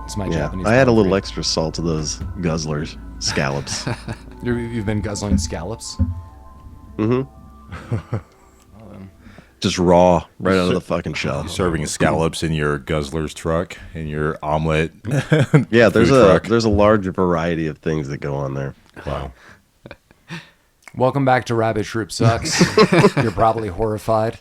It's my Yeah, Japanese. I had a poetry. little extra salt to those guzzlers, scallops. You've been guzzling scallops? Just raw, right out of the fucking shell. Serving scallops in your guzzler's truck, in your omelet. Yeah, food truck. there's a large variety of things that go on there. Wow. Welcome back to Rabbit Troop Sucks. You're probably horrified.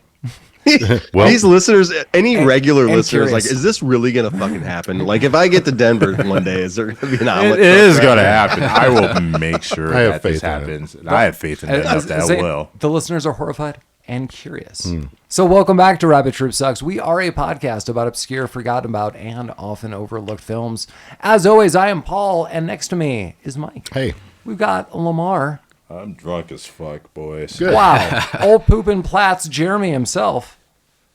Well, These listeners, any regular and listeners, curious. like, is this really gonna fucking happen? Like, if I get to Denver one day, is there gonna be an omelet? It is truck going to right happen. I will make sure I have that this faith in it. happens. I have faith in it enough that Say- it will. The listeners are horrified and curious. So welcome back to Rabbit Troop Sucks. We are a podcast about obscure, forgotten about, and often overlooked films. As always, I am Paul, and next to me is Mike. hey, We've got Lamar. I'm drunk as fuck, boys. Good. Wow. Old Pooppinplatz, Jeremy himself.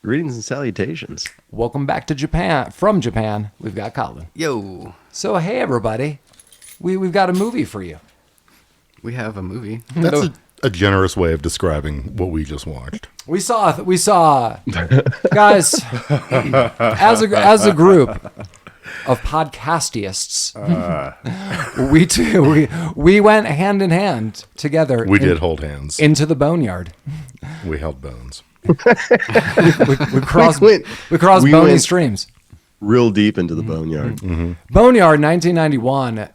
Greetings and salutations. Welcome back to Japan. From Japan, we've got Collin. Yo, So hey everybody, we've got a movie for you. we have a movie. that's a generous way of describing what we just watched. We saw guys as a group of podcastists. We went hand in hand together. We did hold hands. into the Boneyard. We held bones. We crossed We bony went- streams. Real deep into the boneyard. Boneyard, 1991.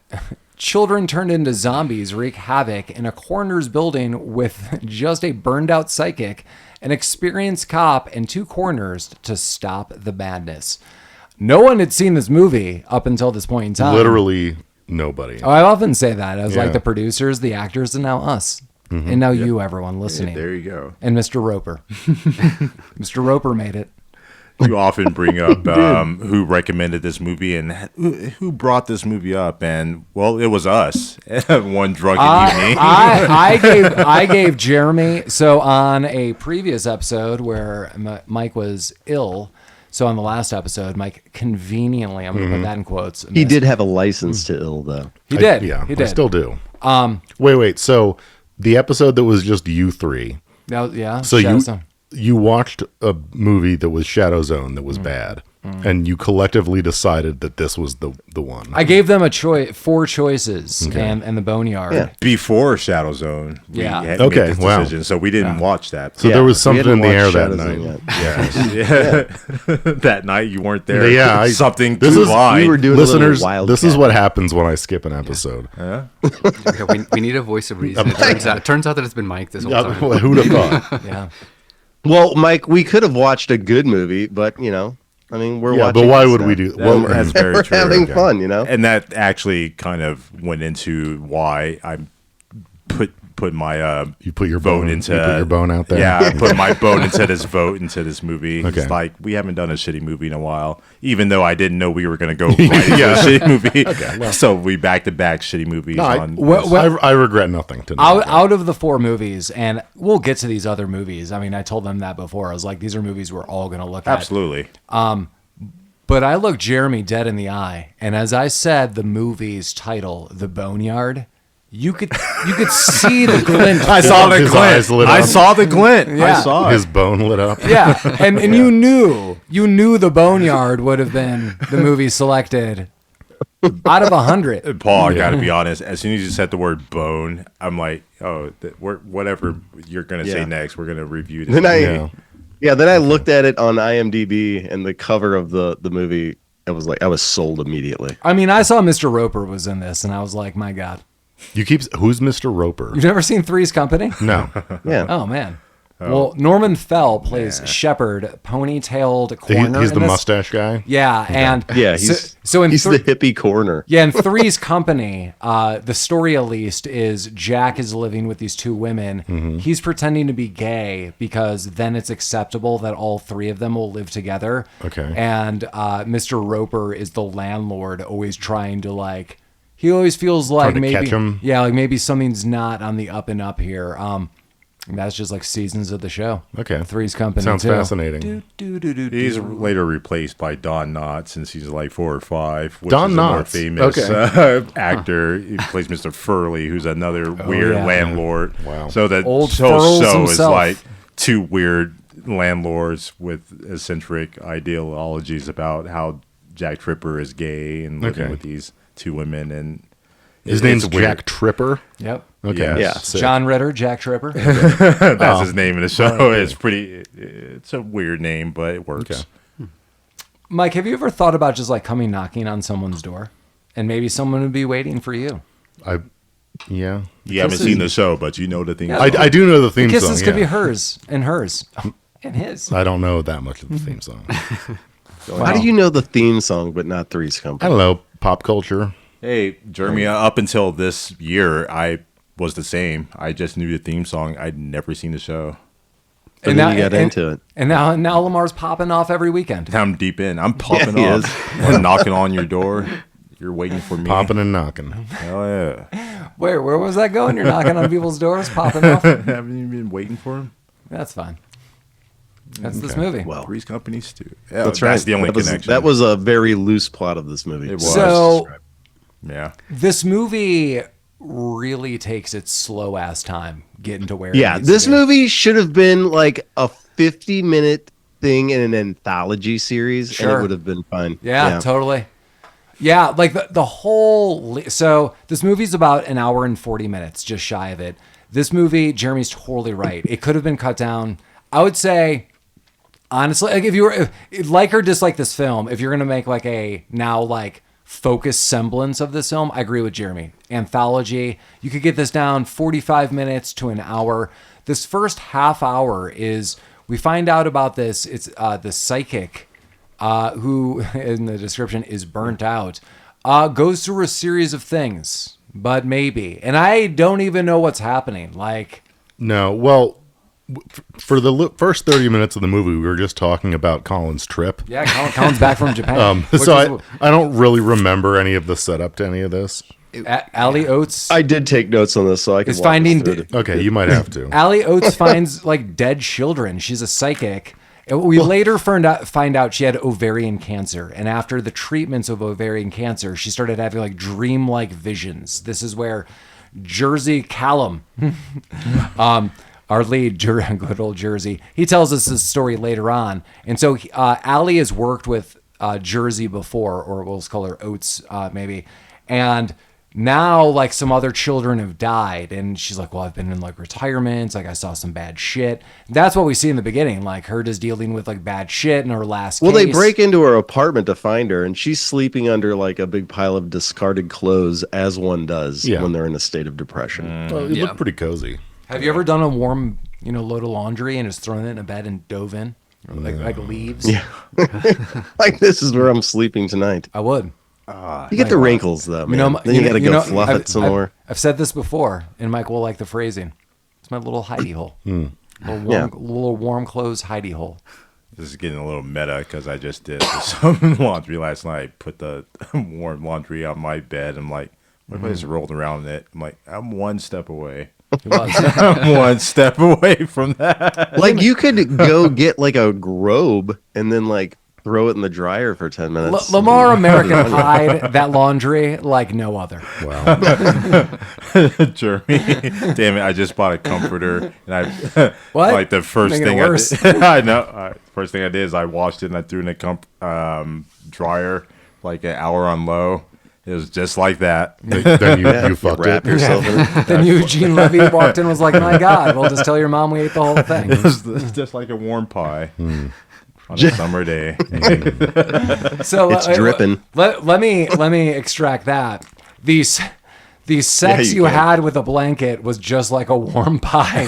Children turned into zombies wreak havoc in a coroner's building with just a burned out psychic, an experienced cop, and two coroners to stop the madness. No one had seen this movie up until this point in time. Literally nobody. Oh, I often say that as like Yeah. the producers, the actors, and now us. And now you, everyone listening. There you go. And Mr. Roper. Mr. Roper made it. You often bring up who recommended this movie and who brought this movie up, and well, it was us. One drunken evening. I gave Jeremy, so on a previous episode where Mike was ill, so on the last episode, Mike conveniently, I'm going to put that in quotes. He did have a license to ill, though. He did. Yeah, he did. I still do. Wait. So the episode that was just you three. Yeah. So Shadowstone. you watched a movie that was Shadow Zone that was bad, and you collectively decided that this was the one. I gave them four choices, and the Boneyard. Yeah. Before Shadow Zone. We Yeah. had Okay, made this wow. decision, so we didn't watch that. So Yeah, there was we something in hadn't the air watched that Shadow Zone night. yet. Yeah. That night you weren't there. Yeah, Something this too is- lied. We were doing Listeners, a little wild this is what happens when I skip an episode. Okay, we need a voice of reason. It turns out that it's been Mike this whole time. Who'd have thought? Yeah. Well, Mike, we could have watched a good movie, but, I mean, we're Yeah, watching. but why this would now. we do? Well, Well, that's very We're true. having fun, And that actually kind of went into why I put my you put your vote bone into you put your bone out there. Yeah, I put my bone into this vote into this movie. Okay. It's like we haven't done a shitty movie in a while, even though I didn't know we were going to go right into a shitty movie. So we back to back shitty movies. No, I regret nothing tonight. Out of the four movies, and we'll get to these other movies. I mean, I told them that before. I was like, these are movies we're all going to look at. Absolutely. But I looked Jeremy dead in the eye, and as I said the movie's title, The Boneyard, you could see the glint. I saw the His glint. eyes lit I up. saw the glint. I Yeah. saw His it. bone lit up. Yeah, and you knew The Boneyard would have been the movie selected out of 100. Paul, I got to be honest. As soon as you said the word bone, I'm like, oh, whatever you're going to say Yeah. next, we're going to review this. Then Yeah. I looked at it on IMDb, and the cover of the movie, I was sold immediately. I mean, I saw Mr. Roper was in this, and I was like, my God. Who's Mr. Roper? You've never seen Three's Company? No. Yeah. Oh, man. Well, Norman Fell plays Shepard, ponytailed coroner. He's the in this. mustache guy. Yeah, and Yeah, he's in he's the hippie corner. Yeah, in Three's Company, the story at least is Jack is living with these two women. Mm-hmm. He's pretending to be gay because then it's acceptable that all three of them will live together. Okay. And Mr. Roper is the landlord, always trying to he always feels like Trying to maybe catch him. Yeah, like maybe something's not on the up and up here. And that's just like seasons of the show. Okay. Three's Company. Sounds too. fascinating. He's later replaced by Don Knotts since he's like 4 or 5. Which Don is a more Knotts. famous Okay. actor. He plays Mr. Furley, who's another weird yeah. landlord. Wow. So the Old whole Furls show is himself. like two weird landlords with eccentric ideologies about how Jack Tripper is gay and living with these two women, and his name's Jack Tripper. Yep. Okay. Yeah. Sick. John Ritter, Jack Tripper. that's his name in the show. It's a weird name, but it works. Okay. Mike, have you ever thought about just like coming knocking on someone's door, and maybe someone would be waiting for you? Yeah. You haven't seen the show, but you know the theme. I do know the theme song. Kisses could be hers and hers and his. I don't know that much of the theme song. Why do you know the theme song but not Three's I Company? don't know. Pop culture. Hey, Jeremy, up until this year, I was the same. I just knew the theme song. I'd never seen the show. And then you got into it. And now Lamar's popping off every weekend. I'm deep in. I'm popping he off. is. I'm knocking on your door. You're waiting for me. Popping and knocking. Hell yeah. Where was that going? You're knocking on people's doors, popping off? Haven't you been waiting for him? That's fine. That's this movie. Well, Three's Companies too. that's right. That's the only that was, connection. That was a very loose plot of this movie. It was. So Yeah. this movie really takes its slow ass time getting to where. it Yeah, needs this to be. movie should have been like a 50-minute thing in an anthology series, and Sure. it would have been fun. Yeah, totally. Yeah, like the whole. So this movie's about an hour and 40 minutes, just shy of it. This movie, Jeremy's totally right. It could have been cut down. I would say, honestly, like if you were like or dislike this film, if you're gonna make like a now like focused semblance of this film, I agree with Jeremy. Anthology, you could get this down 45 minutes to an hour. This first half hour is we find out about this. It's the psychic. Who in the description is burnt out, goes through a series of things, but maybe. And I don't even know what's happening. Like, No, well, for the first 30 minutes of the movie, we were just talking about Colin's trip. yeah, Colin's back from Japan. So I don't really remember any of the setup to any of this. Allie Oates I did take notes on this, so I can is walk finding... us through it. Okay, you might have to. Allie Oates finds like dead children. She's a psychic. And we later find out she had ovarian cancer. And after the treatments of ovarian cancer, she started having like dreamlike visions. This is where Jersey Callum, our lead, good old Jersey, he tells us this story later on. And so Allie has worked with Jersey before, or we'll just call her Oates maybe. And now like some other children have died, and she's like, well, I've been in like retirements, like I saw some bad shit. That's what we see in the beginning, like her just dealing with like bad shit in her last Well, case. they break into her apartment to find her, and she's sleeping under like a big pile of discarded clothes, as one does when they're in a state of depression. Well, it looked pretty cozy. Have you ever done a warm load of laundry and just thrown it in a bed and dove in, or like leaves? Yeah. Like, this is where I'm sleeping tonight. I would. You get the wrinkles, though, man. Then you got to go fluff it some more. I've said this before, and Mike will like the phrasing. It's my little hidey hole. Little warm clothes hidey hole. This is getting a little meta because I just did some laundry last night. Put the warm laundry on my bed. I'm like, what if I just rolled around in it? I'm like, I'm one step away. I'm one step away from that. Like, you could go get like a robe and then like throw it in the dryer for 10 minutes. Lamar American Pied that laundry like no other. Wow. Jeremy, damn it! I just bought a comforter, and I What? like the first Making thing it worse. I did. I know. First thing I did is I washed it and I threw it in a dryer like an hour on low. It was just like that. Then you fucked Wrap it. yourself in it. Then Eugene Levy walked in and was like, my God, we'll just tell your mom we ate the whole thing. It's just like a warm pie on a summer day. So It's dripping. Let me extract that. The sex you you can. had with a blanket was just like a warm pie,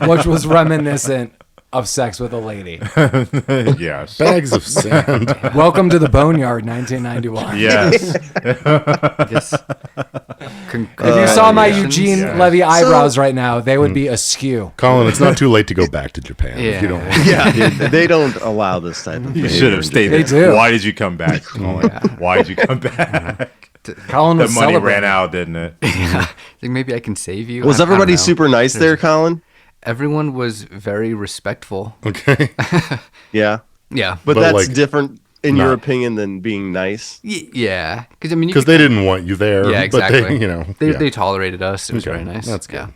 which was reminiscent of sex with a lady. Yes. Bags of sand. Welcome to the Boneyard, 1991. Yes. If you saw my Eugene Yeah. Levy eyebrows right now, they would be askew. Colin, it's not too late to go back to Japan if you Yeah. don't want. Yeah, dude, they don't allow this type of You behavior should have in stayed They there. do. Why did you come back? Colin? Why did you come back? Colin The was money celebrating. ran out, didn't it? I think maybe I can save you. Was I don't everybody know. super nice there, Colin? Everyone was very respectful. Okay. Yeah. Yeah. But But, that's like, different, in your not- opinion, than being nice. Yeah. Because I mean, you Because could- they didn't want you there. Yeah, exactly. But they, yeah. they tolerated us. It was Okay, very nice. that's good. Yeah.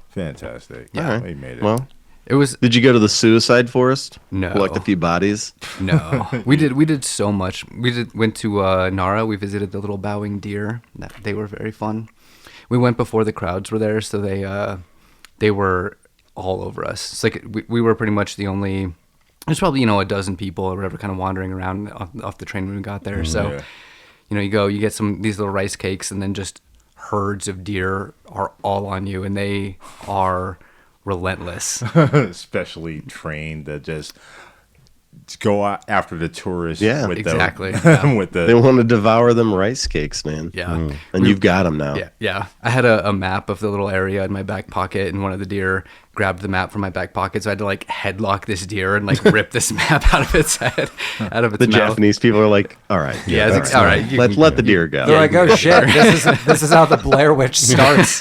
Fantastic. All right. We made it. Well, It was. Did you go to the suicide forest? No. Collect a few bodies? No, we did so much. Went to Nara. We visited the little bowing deer. They were very fun. We went before the crowds were there, so they were all over us. It's like we were pretty much the only. There's probably a dozen people or whatever kind of wandering around off the train when we got there. So, you get these little rice cakes, and then just herds of deer are all on you, and they are relentless. Especially trained to just go after the tourists. Yeah, exactly. They want to devour them rice cakes, man. Yeah. And you've got them now. Yeah. I had a map of the little area in my back pocket, and one of the deer grabbed the map from my back pocket, so I had to headlock this deer and rip this map out of its head, out of its mouth. The Japanese people are like, all right. Yeah, all right. Let the deer go. They're like, oh shit, this is how the Blair Witch starts.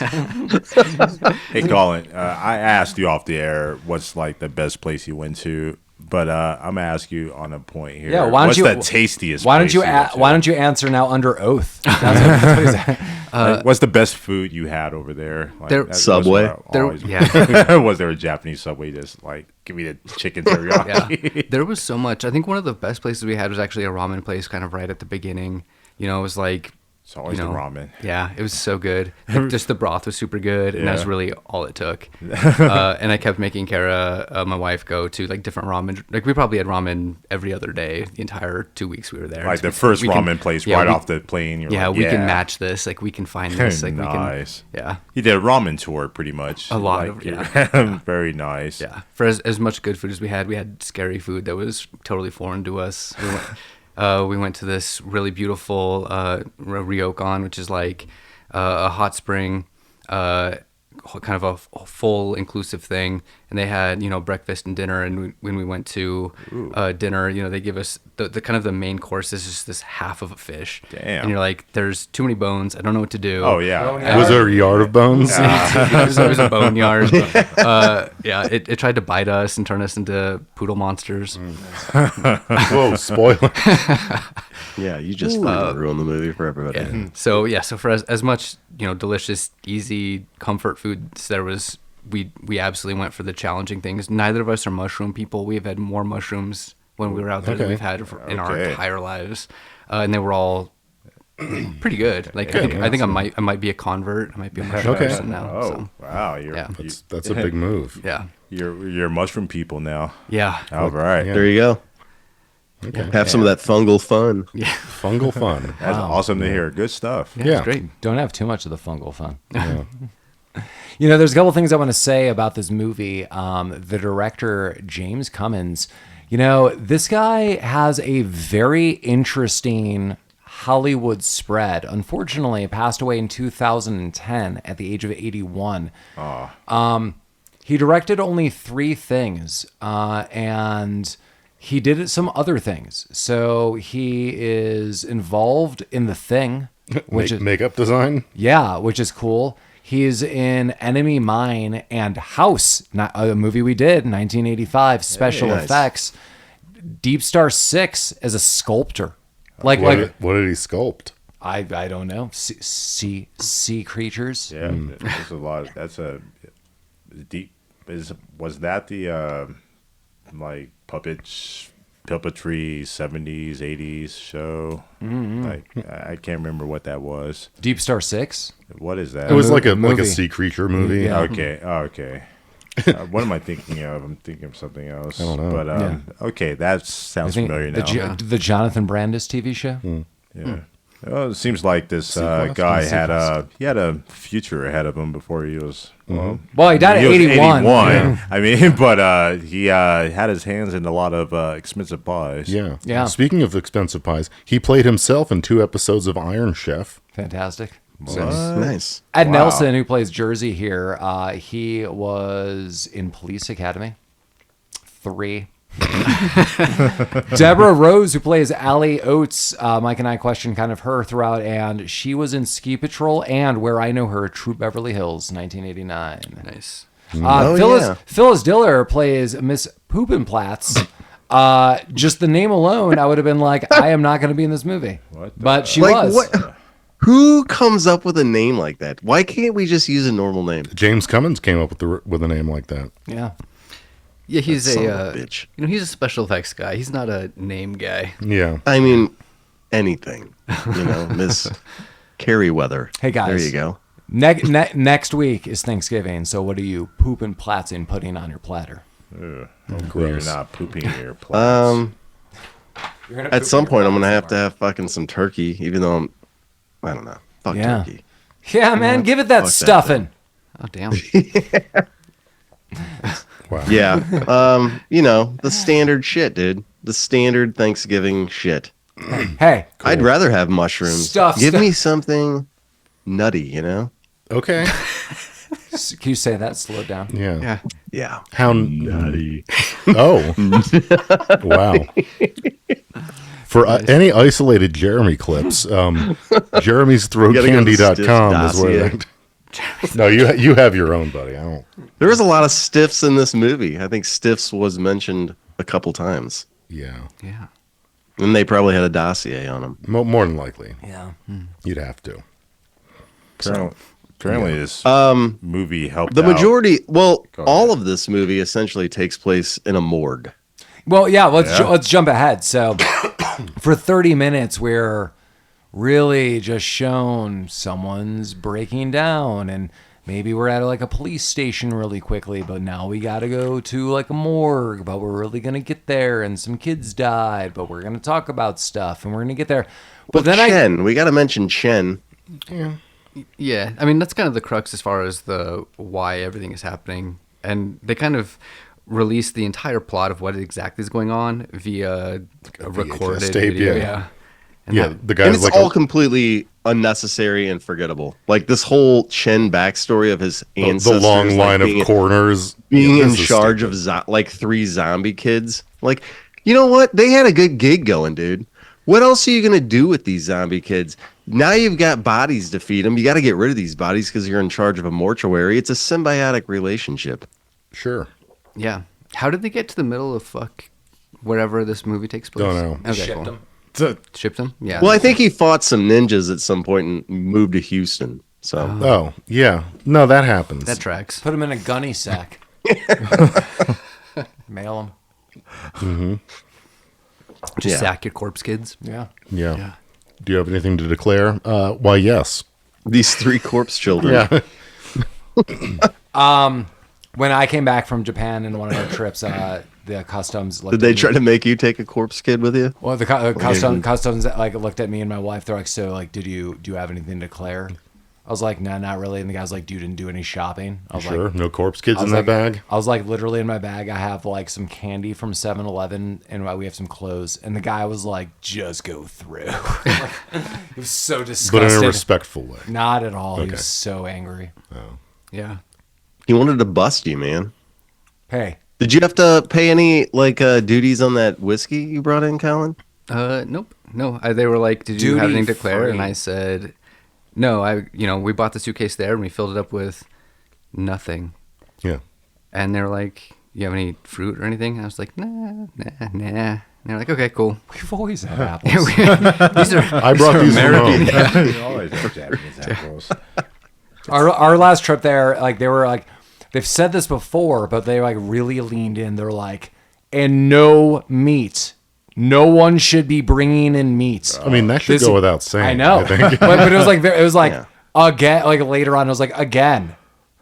Hey, Collin, I asked you off the air what's the best place you went to, but I'm gonna ask you on a point here. Yeah, what's the tastiest? Why don't place why don't you answer now under oath? That's what's the best food you had over there? Subway. Was there a Japanese Subway? Just give me the chicken teriyaki. Yeah, there was so much. I think one of the best places we had was actually a ramen place, kind of right at the beginning. It was it's always the ramen. Yeah, it was so good. Just the broth was super good, and that's really all it took. And I kept making Kara, my wife, go to different ramen. We probably had ramen every other day the entire 2 weeks we were there. The first ramen place off the plane. We can match this. We can find this. Nice. We can, You did a ramen tour pretty much. A lot of Very nice. Yeah. For as much good food as we had scary food that was totally foreign to us. We went to this really beautiful ryokan, which is a hot spring, kind of a full inclusive thing. And they had breakfast and dinner. And when we went to dinner, they give us the kind of the main course is just this half of a fish. Damn. And you're like, there's too many bones. I don't know what to do. Oh yeah. Was there a yard of bones? It was a boneyard. It tried to bite us and turn us into poodle monsters. Whoa, spoiler. Yeah, you just ruined the movie for everybody. Yeah. So for as much delicious, easy comfort foods there was, we absolutely went for the challenging things. Neither of us are mushroom people. We have had more mushrooms when we were out there than we've had in our entire lives, and they were all pretty good. I think I might be a convert. I might be a mushroom person now. Oh, so. Wow! That's a big move. Yeah. You're mushroom people now. Yeah. All right. There you go. Okay. Have some of that fungal fun. Yeah. Fungal fun. That's awesome to hear. Good stuff. Yeah. It's great. Don't have too much of the fungal fun. Yeah. There's a couple things I want to say about this movie. The director, James Cummins, this guy has a very interesting Hollywood spread. Unfortunately, passed away in 2010 at the age of 81. He directed only 3 things, and he did some other things. So he is involved in The Thing, which is makeup design. Yeah, which is cool. He's in Enemy Mine and House, a movie we did in 1985, special effects. Deep Star 6 as a sculptor. What did he sculpt? I don't know. Sea creatures. Yeah, there's a lot. That's a deep. Was that the puppetry 70s 80s show? I can't remember what that was. Deep Star 6. What is that? It was like a sea creature movie. Yeah. Okay. What am I thinking of? I'm thinking of something else. I don't know. But okay, that sounds familiar now. The Jonathan Brandis TV show. Yeah. Well, it seems like this guy had a future ahead of him before he was. Well, he died at 81. Yeah. I mean, but he had his hands in a lot of expensive pies. Yeah. Speaking of expensive pies, he played himself in 2 episodes of Iron Chef. Fantastic. Nice. Ed Nelson, who plays Jersey here, he was in Police Academy 3. Deborah Rose, who plays Allie Oates, Mike and I questioned kind of her throughout, and she was in Ski Patrol and Where I Know Her, True Beverly Hills, 1989. Nice. Phyllis Diller plays Miss Pooppinplatz. Just the name alone, I would have been like, I am not going to be in this movie. But she was. What? Who comes up with a name like that? Why can't we just use a normal name? James Cummins came up with a name like that. Yeah. Yeah, he's That son a of a bitch. he's a special effects guy. He's not a name guy. Yeah. I mean, anything. Miss Carrie Weather. Hey, guys. There you go. Next week is Thanksgiving, so what are you Pooppinplatz putting on your platter? Hopefully you're not pooping in your plants. At some point, I'm gonna have to have fucking some turkey, even though I don't know. Fuck Yeah. turkey. Yeah, man, give it that Fuck that stuffing. Oh damn. Wow. Yeah. The standard shit, dude. The standard Thanksgiving shit. Hey, I'd rather have mushrooms. Give me something nutty, Okay. can you say that? Slow it down. Yeah. Yeah. Yeah. How nutty. Oh. Wow. For any isolated Jeremy clips, Jeremy's throwcandy.com is where they... No, you have your own, buddy. I don't. There was a lot of stiffs in this movie. I think stiffs was mentioned a couple times. Yeah. Yeah. And they probably had a dossier on them. More than likely. Yeah. You'd have to. Apparently this movie helped The out. majority, Go ahead. all of this movie essentially takes place in a morgue. Well, yeah, let's jump ahead. So for 30 minutes, we're really just shown someone's breaking down, and maybe we're at like a police station really quickly, but now we got to go to like a morgue, but we're really going to get there, and some kids died, but we're going to talk about stuff, and we're going to get there. But then Chen, we got to mention Chen. Yeah, I mean that's kind of the crux as far as the why everything is happening, and they kind of release the entire plot of what exactly is going on via a recorded tape, video. yeah. Yeah, Yeah, the guy And was it's like all completely unnecessary and forgettable. Like this whole Chen backstory of his the ancestors. long line being, of corners. Being Yeah, in this is charge stupid. of like 3 zombie kids. Like, you know what? They had a good gig going, dude. What else are you going to do with these zombie kids? Now you've got bodies to feed them. You got to get rid of these bodies because you're in charge of a mortuary. It's a symbiotic relationship. Sure. yeah. How did they get to the middle of wherever this movie takes place? Don't know. Okay, shipped cool. them. Shipped them? Yeah. Well, I think he fought some ninjas at some point and moved to Houston. So Oh, yeah. No, that happens. that tracks. Put them in a gunny sack. Mail them. Just Yeah. sack your corpse kids. Yeah. Yeah. Do you have anything to declare? Why, yes. these 3 corpse children. Yeah. When I came back from Japan in one of our trips, the customs Did they try to make you take a corpse kid with you? Well, the customs like looked at me and my wife. They're like, "So, like, do you have anything to declare?" I was like, "No, not really." And the guy's like, "You didn't do any shopping?" I was Sure. like, No corpse kids I in was that like- bag. I was like, literally in my bag, I have like some candy from 7-Eleven, and we have some clothes. And the guy was like, "Just go through." He was so But disgusted. in a respectful way. Not at all. He Okay. was so angry. Yeah. He wanted to bust you, man. Hey, Did you have to pay any duties on that whiskey you brought in, Collin? Nope. No. They were like, "Did you have anything to declare?" Duty-free. And I said, "No. We bought the suitcase there and we filled it up with nothing." Yeah. And they were like, "You have any fruit or anything?" And I was like, "Nah." And they're like, "Okay, cool." we've always had apples. These are I brought these from home. You always put Japanese apples. Our last trip there, like they were like, they've said this before, but they like really leaned in. They're like, and no meat. No one should be bringing in meat. I mean, that should This- go without saying. I know, I think. but it was like Yeah. again, like later on, it was like again,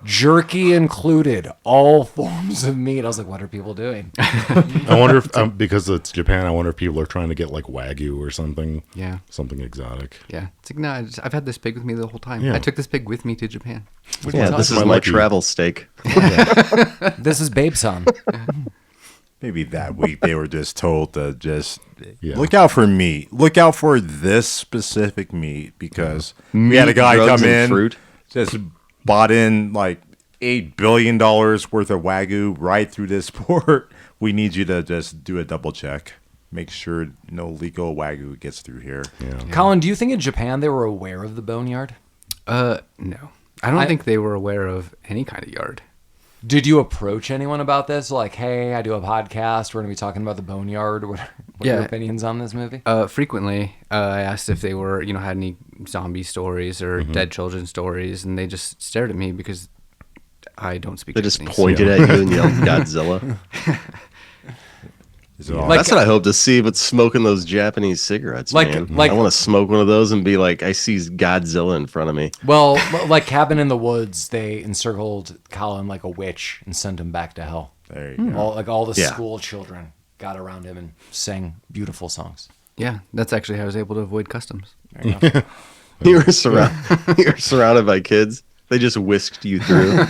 jerky included, all forms of meat. I was like, what are people doing? I wonder if, because it's Japan, I wonder if people are trying to get like Wagyu or something. Yeah. Something exotic. Yeah. It's like, no, I've had this pig with me the whole time. Yeah. I took this pig with me to Japan. Yeah, this is My my lucky- travel steak. This is Babe Son. Maybe that week they were just told to just Yeah. look out for meat. Look out for this specific meat because we had a Meat, guy drugs, come and in, fruit. just bought in like $8 billion worth of Wagyu right through this port. We need you to just do a double check. Make sure no legal Wagyu gets through here. Yeah. Colin, do you think in Japan they were aware of the boneyard? No. I don't think they were aware of any kind of yard. Did you approach anyone about this? Like, hey, I do a podcast. We're going to be talking about the boneyard. What are your Yeah. opinions on this movie? Frequently, I asked if they were, had any zombie stories or dead children stories, and they just stared at me because I don't speak They just Japanese. pointed at you and yelled Godzilla. Is it all- That's what I hope to see, but smoking those Japanese cigarettes, man. I want to smoke one of those and be like, I see Godzilla in front of me. Well, like Cabin in the Woods, they encircled Collin like a witch and sent him back to hell. There you go. All the school children got around him and sang beautiful songs. Yeah, that's actually how I was able to avoid customs. There you go. You were surrounded by kids. They just whisked you through.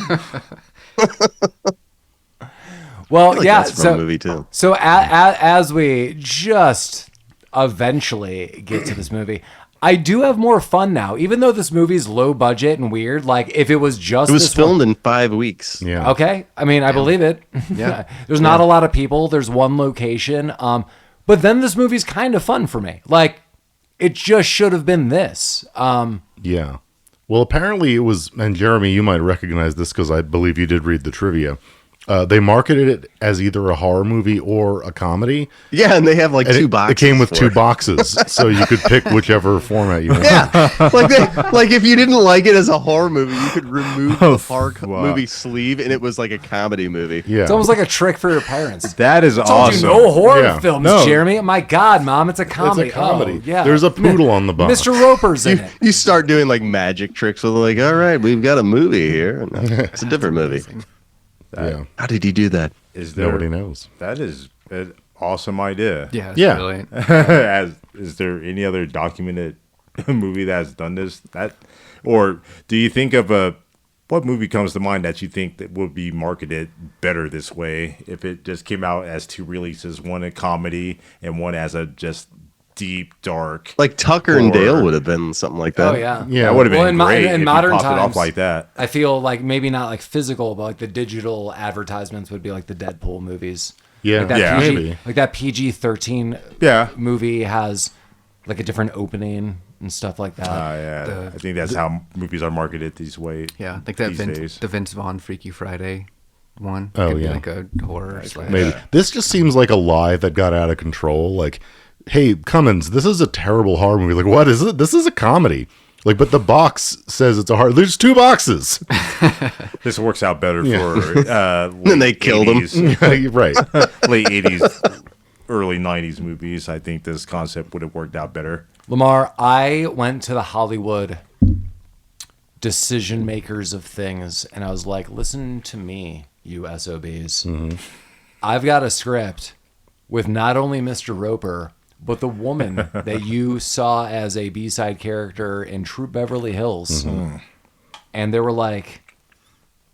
Well, like yeah. that's from a movie too. So as we just eventually get to this movie, I do have more fun now. Even though this movie's low budget and weird, like if it was just It was this filmed in 5 weeks. Yeah. Okay, I mean I believe it. Yeah. There's not a lot of people. There's one location. But then this movie's kind of fun for me. Like it just should have been this. Yeah. Well, apparently it was, and Jeremy, you might recognize this because I believe you did read the trivia. They marketed it as either a horror movie or a comedy. Yeah, and they have like And two it boxes. It came with for two it. boxes, so you could pick whichever format you want. Yeah, like if you didn't like it as a horror movie, you could remove the horror movie sleeve, and it was like a comedy movie. Yeah. It's almost like a trick for your parents. That is Told awesome. you no horror Yeah. films, No. Jeremy. My God, Mom, it's a It's comedy. a comedy. Oh, yeah. There's a poodle on the box. Mr. Roper's in it. You start doing like magic tricks with like, all right, we've got a movie here. And it's a different movie. Yeah. How did he do that? Is there, Nobody knows. That is an awesome idea. Yeah, it's Yeah. brilliant. Is there any other documented movie that's done this? Or do you think of what movie comes to mind that you think that would be marketed better this way if it just came out as two releases, one a comedy and one as a just deep, dark. Like Tucker and Or- Dale would have been something like that. Oh yeah. Yeah. That would have been Well, in great in if modern you popped it times, off like that. I feel like maybe not like physical, but like the digital advertisements would be like the Deadpool movies. Yeah. Like that Yeah. PG, Maybe. like that PG-13 Yeah. movie has like a different opening and stuff like that. Yeah, I think that's how movies are marketed these ways. Yeah, like that these days. the Vince Vaughn Freaky Friday one. Oh, Could be yeah. like a horror slash. Maybe. This just seems like a lie that got out of control. Like, hey, Cummins, this is a terrible horror movie. Like, what is it? This is a comedy. Like, but the box says it's a horror. There's two boxes. This works out better for Then they killed him. 80s, Right. late 80s, early 90s movies. I think this concept would have worked out better. Lamar, I went to the Hollywood decision makers of things and I was like, listen to me, you SOBs. I've got a script with not only Mr. Roper, but the woman that you saw as a B-side character in Troop Beverly Hills. And they were like,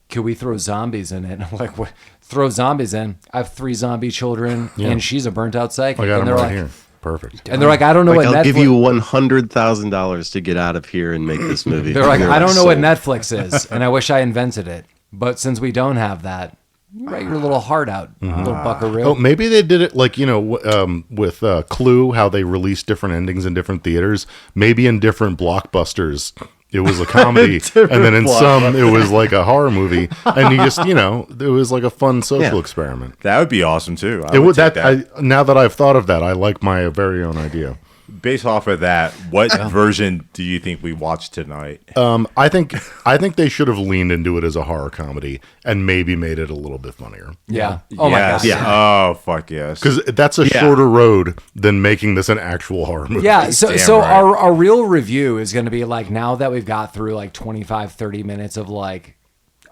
could we throw zombies in it? I'm like, what? Throw zombies in. I have 3 zombie children and she's a burnt out psychic. I got and him they're right like, here. Perfect. And they're like, I don't know Like, what I'll Netflix give you $100,000 to get out of here and make this movie. They're like, And I don't know "Sold." what Netflix is, and I wish I invented it. But since we don't have that, you write your little heart out, little buckaroo. Oh, maybe they did it like, with Clue, how they released different endings in different theaters. Maybe in different blockbusters, it was a comedy. And then in some, it was like a horror movie. And you just, it was like a fun social experiment. That would be awesome too. I It would would take that. Now that I've thought of that, I like my very own idea. Based off of that, what version do you think we watched tonight? I think they should have leaned into it as a horror comedy and maybe made it a little bit funnier. Yeah. Oh my Yes. god. Yeah. Oh fuck yes. Because that's a shorter road than making this an actual horror movie. Yeah, so Damn so right. our real review is going to be like, now that we've got through like 25, 30 minutes of like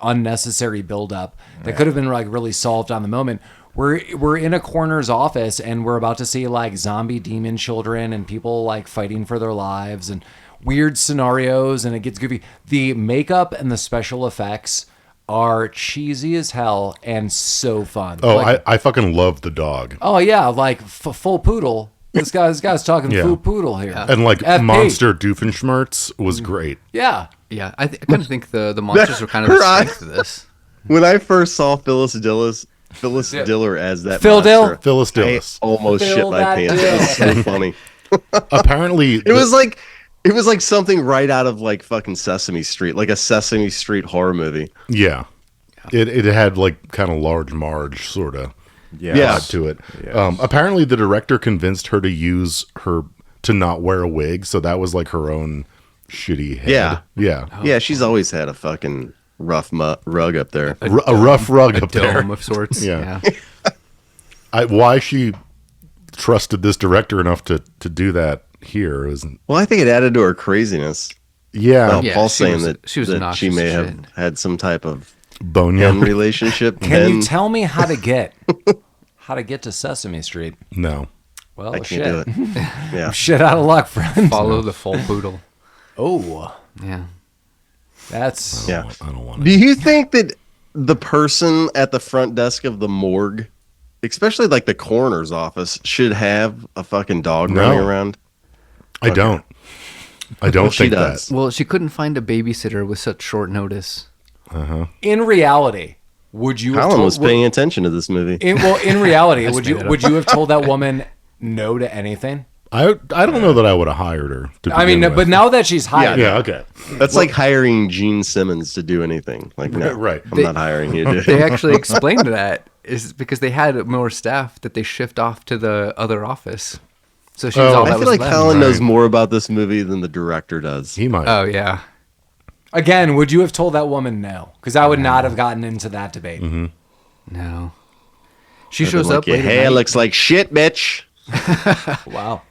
unnecessary buildup that could have been like really solved on the moment. We're in a coroner's office and we're about to see like zombie demon children and people like fighting for their lives and weird scenarios, and it gets goofy. The makeup and the special effects are cheesy as hell and so fun. Oh, Like, I fucking love the dog. oh yeah, like full poodle. This guy's talking Yeah. full poodle here. And like FP. Monster Doofenshmirtz was great. Yeah. Yeah, I kind of think the monsters were kind of Her the eyes- strength of this. When I first saw Phyllis Diller as that Phil Dill? monster, Phyllis I Dillis. almost Phil shit my that pants. Dill. It was so funny. Apparently, It was like something right out of like fucking Sesame Street, like a Sesame Street horror movie. yeah. It had like kind of large Marge sort of Yeah. vibe to it. Yes. Apparently, the director convinced her to not wear a wig, so that was like her own shitty head. Yeah. Yeah. Yeah, she's always had a fucking rough rug up there. A rough rug up there. Dome of sorts. Yeah. Why she trusted this director enough to do that here isn't. Well, I think it added to her craziness. Yeah. Well, Yeah, Paul's she saying was- that she was that obnoxious she may as have shit. had some type of Boneyard. relationship. Can you tell me how to get to Sesame Street? No. Well, I can't shit. do it. Yeah. Shit out of luck, friend. Follow the full poodle. Oh, Yeah. that's Yeah. I don't want Do you think that the person at the front desk of the morgue, especially like the coroner's office, should have a fucking dog No. running around? I don't. I don't Well, she think does. that. Well, she couldn't find a babysitter with such short notice. in reality. Would you? Have Colin told, was paying attention to this movie. in reality, would made it up. you have told that woman no to anything? I don't know that I would have hired her. To I mean, begin but with. now that she's hired, Yeah, okay. That's like hiring Gene Simmons to do anything. Like, no, Right. I'm not hiring you, dude. They actually explained that is because they had more staff that they shift off to the other office. So she was all that I feel was like left. Colin knows more about this movie than the director does. He might. Oh yeah. again, would you have told that woman no? Because I would not have gotten into that debate. No. She I've been shows like, up your late at hair night. looks like shit, bitch. Wow.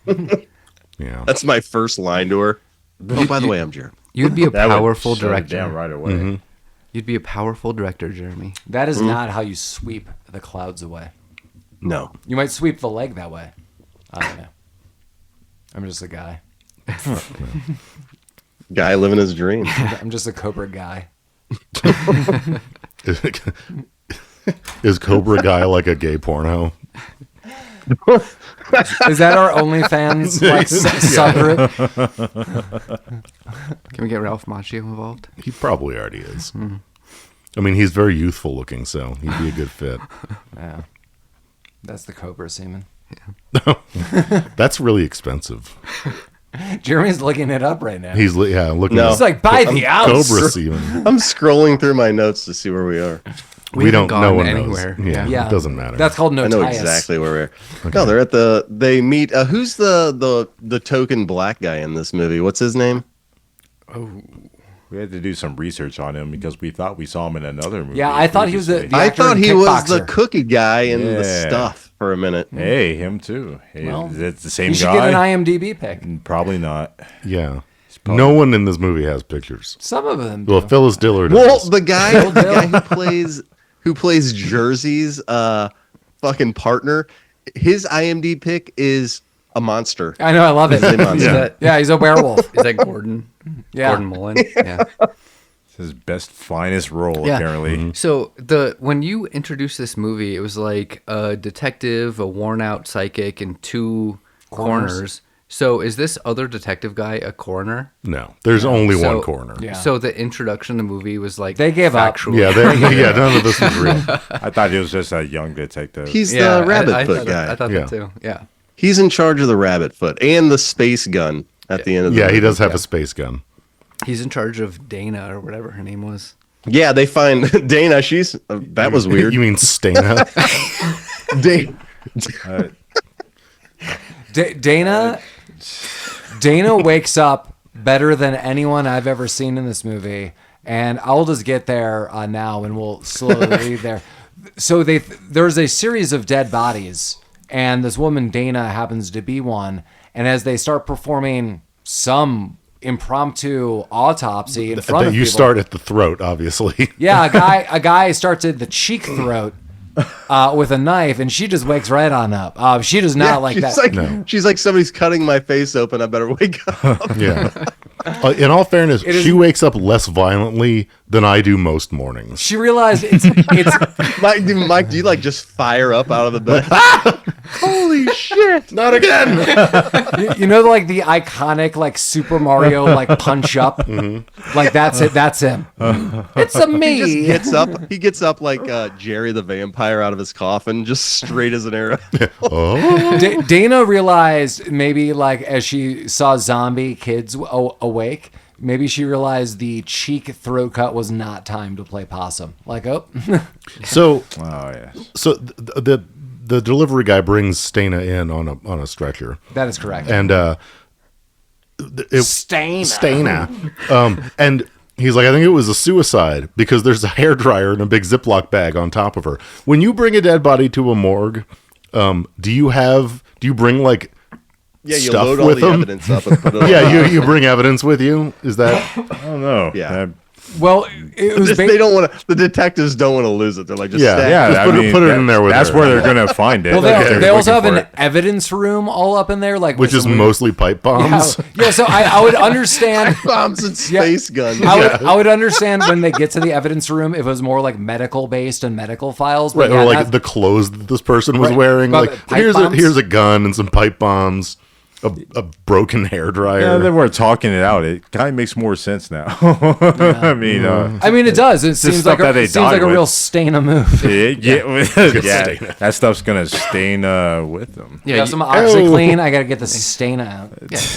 Yeah. That's my first line to her. Oh, by the way, I'm Jared. You'd be a That would powerful shut it director. down right away. You'd be a powerful director, Jeremy. That is not how you sweep the clouds away. No. You might sweep the leg that way. I don't know. I'm just a guy. Guy living his dream. I'm just a Cobra guy. Is Cobra Guy like a gay porno? Is that our OnlyFans like subgroup? Can we get Ralph Macchio involved? He probably already is. I mean, he's very youthful looking, so he'd be a good fit. Yeah. That's the Cobra semen. That's really expensive. Jeremy's looking it up right now. He's looking. No. at He's like, by the ounce. Cobra semen. I'm scrolling through my notes to see where we are. We don't haven't know gone one anywhere. knows. Yeah, Yeah. it doesn't matter. That's called I notice. know exactly where we are. No, they're at they meet, who's the token black guy in this movie? What's his name? We had to do some research on him because we thought we saw him in another movie. Yeah, I thought he was previously. the I actor thought in he was the Kickboxer. cookie guy in the Yeah. stuff for a minute. Hey, him too. Hey, Well, is it the same You should guy? get an IMDb pick. Probably not. Yeah. No one in this movie has pictures. Some of them. Well, do. Phyllis Diller does. Well, the guy who plays Jersey's fucking partner, his IMDb pick is a monster. I know, I love it. He's a monster. Yeah, he's a werewolf. Is that Gordon? Yeah. Gordon Mullen? Yeah. It's his best, finest role, Yeah. apparently. So when you introduced this movie, it was like a detective, a worn out psychic, and two coroners. So is this other detective guy a coroner? No, there's only So- one corner. Yeah. So the introduction to the movie was like They gave up. factual. Yeah, none of this was real. I thought he was just a young detective. He's Yeah, the rabbit I foot thought guy. I thought Yeah. that too. Yeah. He's in charge of the rabbit foot and the space gun at the end of the Yeah, he movie. does have a space gun. He's in charge of Dana or whatever her name was. Yeah, they find Dana. She's that was weird. You mean Stana? Dana wakes up better than anyone I've ever seen in this movie, and I'll just get there now, and we'll slowly lead there. So there's a series of dead bodies, and this woman Dana happens to be one. And as they start performing some impromptu autopsy in front of You people, start at the throat, obviously. yeah, a guy starts at the cheek throat with a knife, and she just wakes right on up. She does not like she's that. Like, No. She's like, somebody's cutting my face open. I better wake up. Yeah. In all fairness, is- she wakes up less violently than I do most mornings. She realized it's Mike, do you like just fire up out of the bed? Holy shit! Not again. you know, like the iconic like Super Mario like punch up, like that's it. That's him. It's a He just me. gets up like Jerry the vampire out of his coffin, just straight as an arrow. Oh, Dana realized maybe like as she saw zombie kids awake, maybe she realized the cheek throat cut was not time to play possum. Like, oh, so Oh, yeah. so the delivery guy brings Stana in on a stretcher, that is correct. and Stana. Stana, and He's like, I think it was a suicide because there's a hairdryer and a big Ziploc bag on top of her. When you bring a dead body to a morgue, do you bring like Yeah, you stuff load all with the them? evidence up and put it on. Yeah, you bring evidence with you? Is that... I don't know. Yeah. Well, it was They don't want to. The detectives don't want to lose it. They're like, just Yeah. stack Yeah, it. Just put it in there with That's her. where they're gonna find it. Well, They're they also have looking an for it. evidence room all up in there, like Which with is some- mostly pipe bombs. Yeah, so I would understand. bombs and space guns. I would understand when they get to the evidence room if it was more like medical based and medical files. But Right, yeah, or like not- the clothes that this person was Right. wearing. But Like, pipe here's bombs? a gun and some pipe bombs, a broken hairdryer. Yeah, they were talking it out. It kind of makes more sense now. I mean, it does. It seems stuff like that they it seems like died a with. real stain of move. yeah, that stuff's gonna stain with them. Yeah, Yeah, some OxyClean. I gotta get the stain out.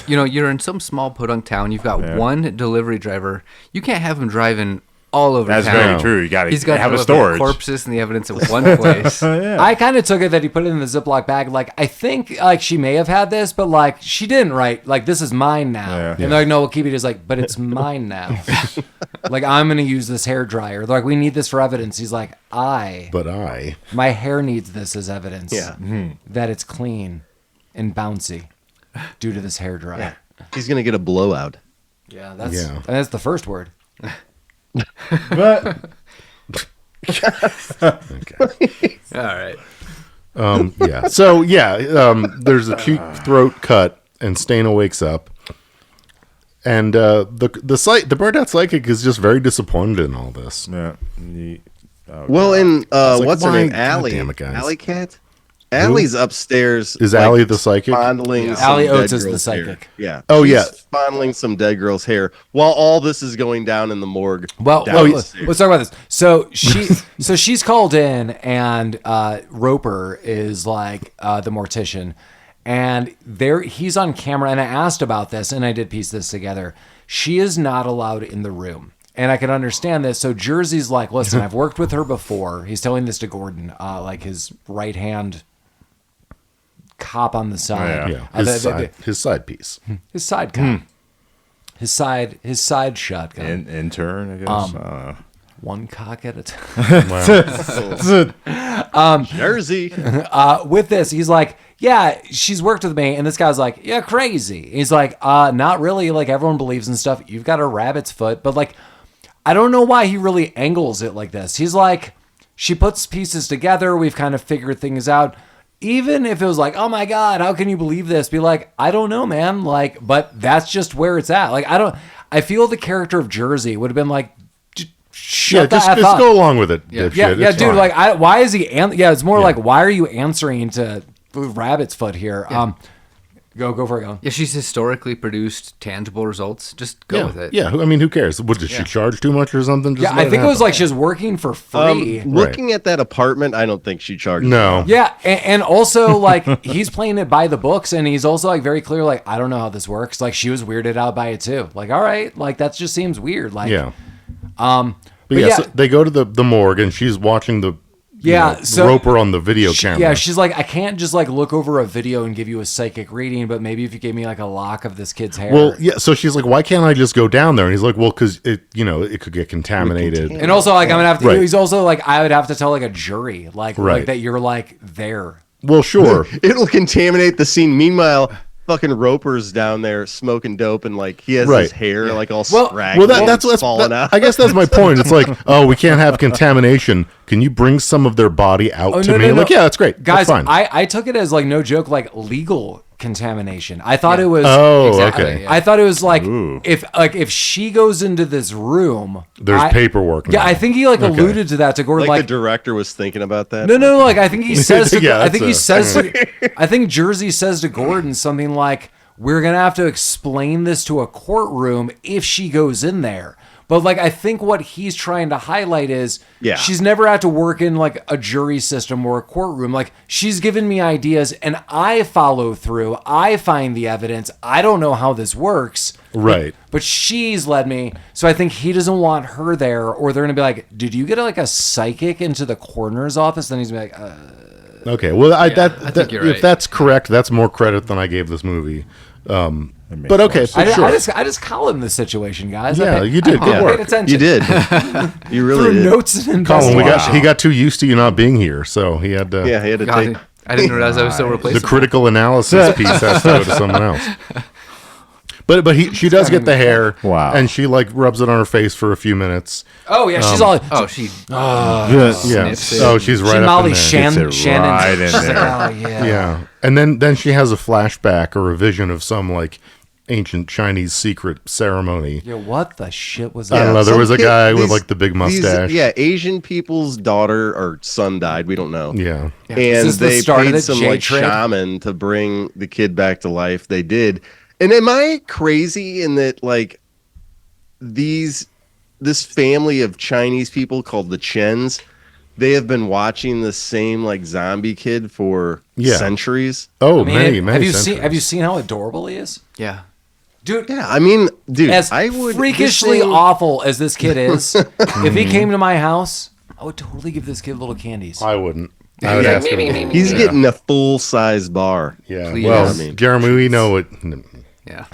Yeah, you're in some small podunk town. You've got one delivery driver. You can't have him driving all over That's town. very true. You got He's to got have to a deliver storage. corpses and the evidence in one place. I kind of took it that he put it in the Ziploc bag. Like, I think like she may have had this, but like she didn't, right? Like, this is mine now. Yeah. And they're like, no, we'll keep it. He's like, but it's mine now. Like, I'm going to use this hair dryer. They're like, we need this for evidence. He's like, my hair needs this as evidence. Yeah. That it's clean and bouncy due to this hair dryer. He's gonna get a blowout. Yeah, that's the first word. But All right. Yeah. So there's a cheek throat cut, and Stana wakes up, and the burnt out psychic is just very disappointed in all this. yeah, Well, in like, what's her why- name? God Allie. damn it, guys. Alley Cat. Allie's upstairs. Is Allie the psychic? Fondling some Allie dead Oates is the girl's hair. psychic. Yeah. Oh, She's yeah. Fondling some dead girl's hair while all this is going down in the morgue. Well, downstairs. let's talk about this. So she's called in, and Roper is like the mortician, and he's on camera. And I asked about this, and I did piece this together. She is not allowed in the room, and I can understand this. So Jersey's like, listen, I've worked with her before. He's telling this to Gordon, like his right hand cop on the side. Yeah, his side piece. His side cop. His side shotgun. intern, I guess. One cock at a time. Jersey. With this, he's like, yeah, she's worked with me. And this guy's like, yeah, crazy. He's like, not really. Like, everyone believes in stuff. You've got a rabbit's foot. But, like, I don't know why he really angles it like this. He's like, she puts pieces together. We've kind of figured things out. Even if it was like, oh my God, how can you believe this? Be like, I don't know, man. Like, but that's just where it's at. Like, I feel the character of Jersey would have been like, shut the F just up. go along with it. Yeah, dipshit. yeah, It's dude. fine. Like, why is he? It's more like, why are you answering to Rabbit's Foot here? Go for it. Go. Yeah, she's historically produced tangible results. Just go with it. Yeah, I mean, who cares? What, did she charge too much or something? Just Yeah, let I think it was happen. like she was working for free. Looking at that apartment, I don't think she charged. No. Yeah, and also like he's playing it by the books, and he's also like very clear, like I don't know how this works. Like she was weirded out by it too. Like all right, like that just seems weird. Like Yeah. but yeah, yeah, so they go to the morgue, and she's watching the so Roper on the video camera. Yeah, she's like, I can't just like look over a video and give you a psychic reading, but maybe if you gave me like a lock of this kid's hair. Well, yeah. So she's like, "Why can't I just go down there?" And he's like, "Well, because it could get contaminated." And also, like, I'm gonna have to. Right. He's also like, I would have to tell like a jury, like Right. that you're like there. Well, sure. It'll contaminate the scene. Meanwhile, fucking Roper's down there smoking dope, and like he has Right. his hair like all Well, scraggly. that's what's falling out. I guess that's my point. It's like, oh, we can't have contamination. Can you bring some of their body out to me? Like, yeah, that's great, guys. That's fine. I took it as like no joke, like legal contamination. I thought it was. Oh, Exactly, okay. yeah. I thought it was like Ooh. if she goes into this room, There's paperwork Yeah, now. I think he like alluded to that to Gordon. Like Like, the director was thinking about that. no, like I think he says. To, Yeah, I think he that's says. I think Jersey says to Gordon something like, "We're gonna have to explain this to a courtroom if she goes in there." But like I think what he's trying to highlight is she's never had to work in like a jury system or a courtroom. Like she's given me ideas and I follow through. I find the evidence. I don't know how this works. Right. But she's led me. So I think he doesn't want her there, or they're gonna be like, "Did you get like a psychic into the coroner's office?" Then he's gonna be like, Okay, well, I think you're if right. that's correct, that's more credit than I gave this movie. But okay, so sure. I just Collin the situation, guys. Yeah, you did. Good work. Paid attention. You did. You really Through did. notes and Colin, investigation. he got too used to you not being here, so he had to. Yeah, he had to God, take. I didn't realize I was so The replaceable. critical analysis piece has to go to someone else. But she does get the hair. Wow. And she like rubs it on her face for a few minutes. Oh yeah, she's all. Oh, she. Yeah. Sniffs it. Oh, she's She right up in Molly there. Shannon. Gets it right in She's like, there. oh yeah. Yeah. And then she has a flashback or a vision of some like ancient Chinese secret ceremony. Yeah, what the shit was I that? don't know. There Some was a kid- guy with these- like the big mustache. Asian people's daughter or son died. We don't know. Yeah. Is And this the they start of paid the some J like trade? shaman to bring the kid back to life. They did. And am I crazy in that like this family of Chinese people called the Chens, they have been watching the same like zombie kid for centuries? Oh, I mean, many have you centuries. seen how adorable he is, Yeah. dude? Yeah, I mean, dude, As I would freakishly this thing- awful as this kid is, if he came to my house, I would totally give this kid little candies. I wouldn't. I would ask him. He's getting a full size bar. Yeah. Please. Well, I mean- Jeremy, we know it. Yeah.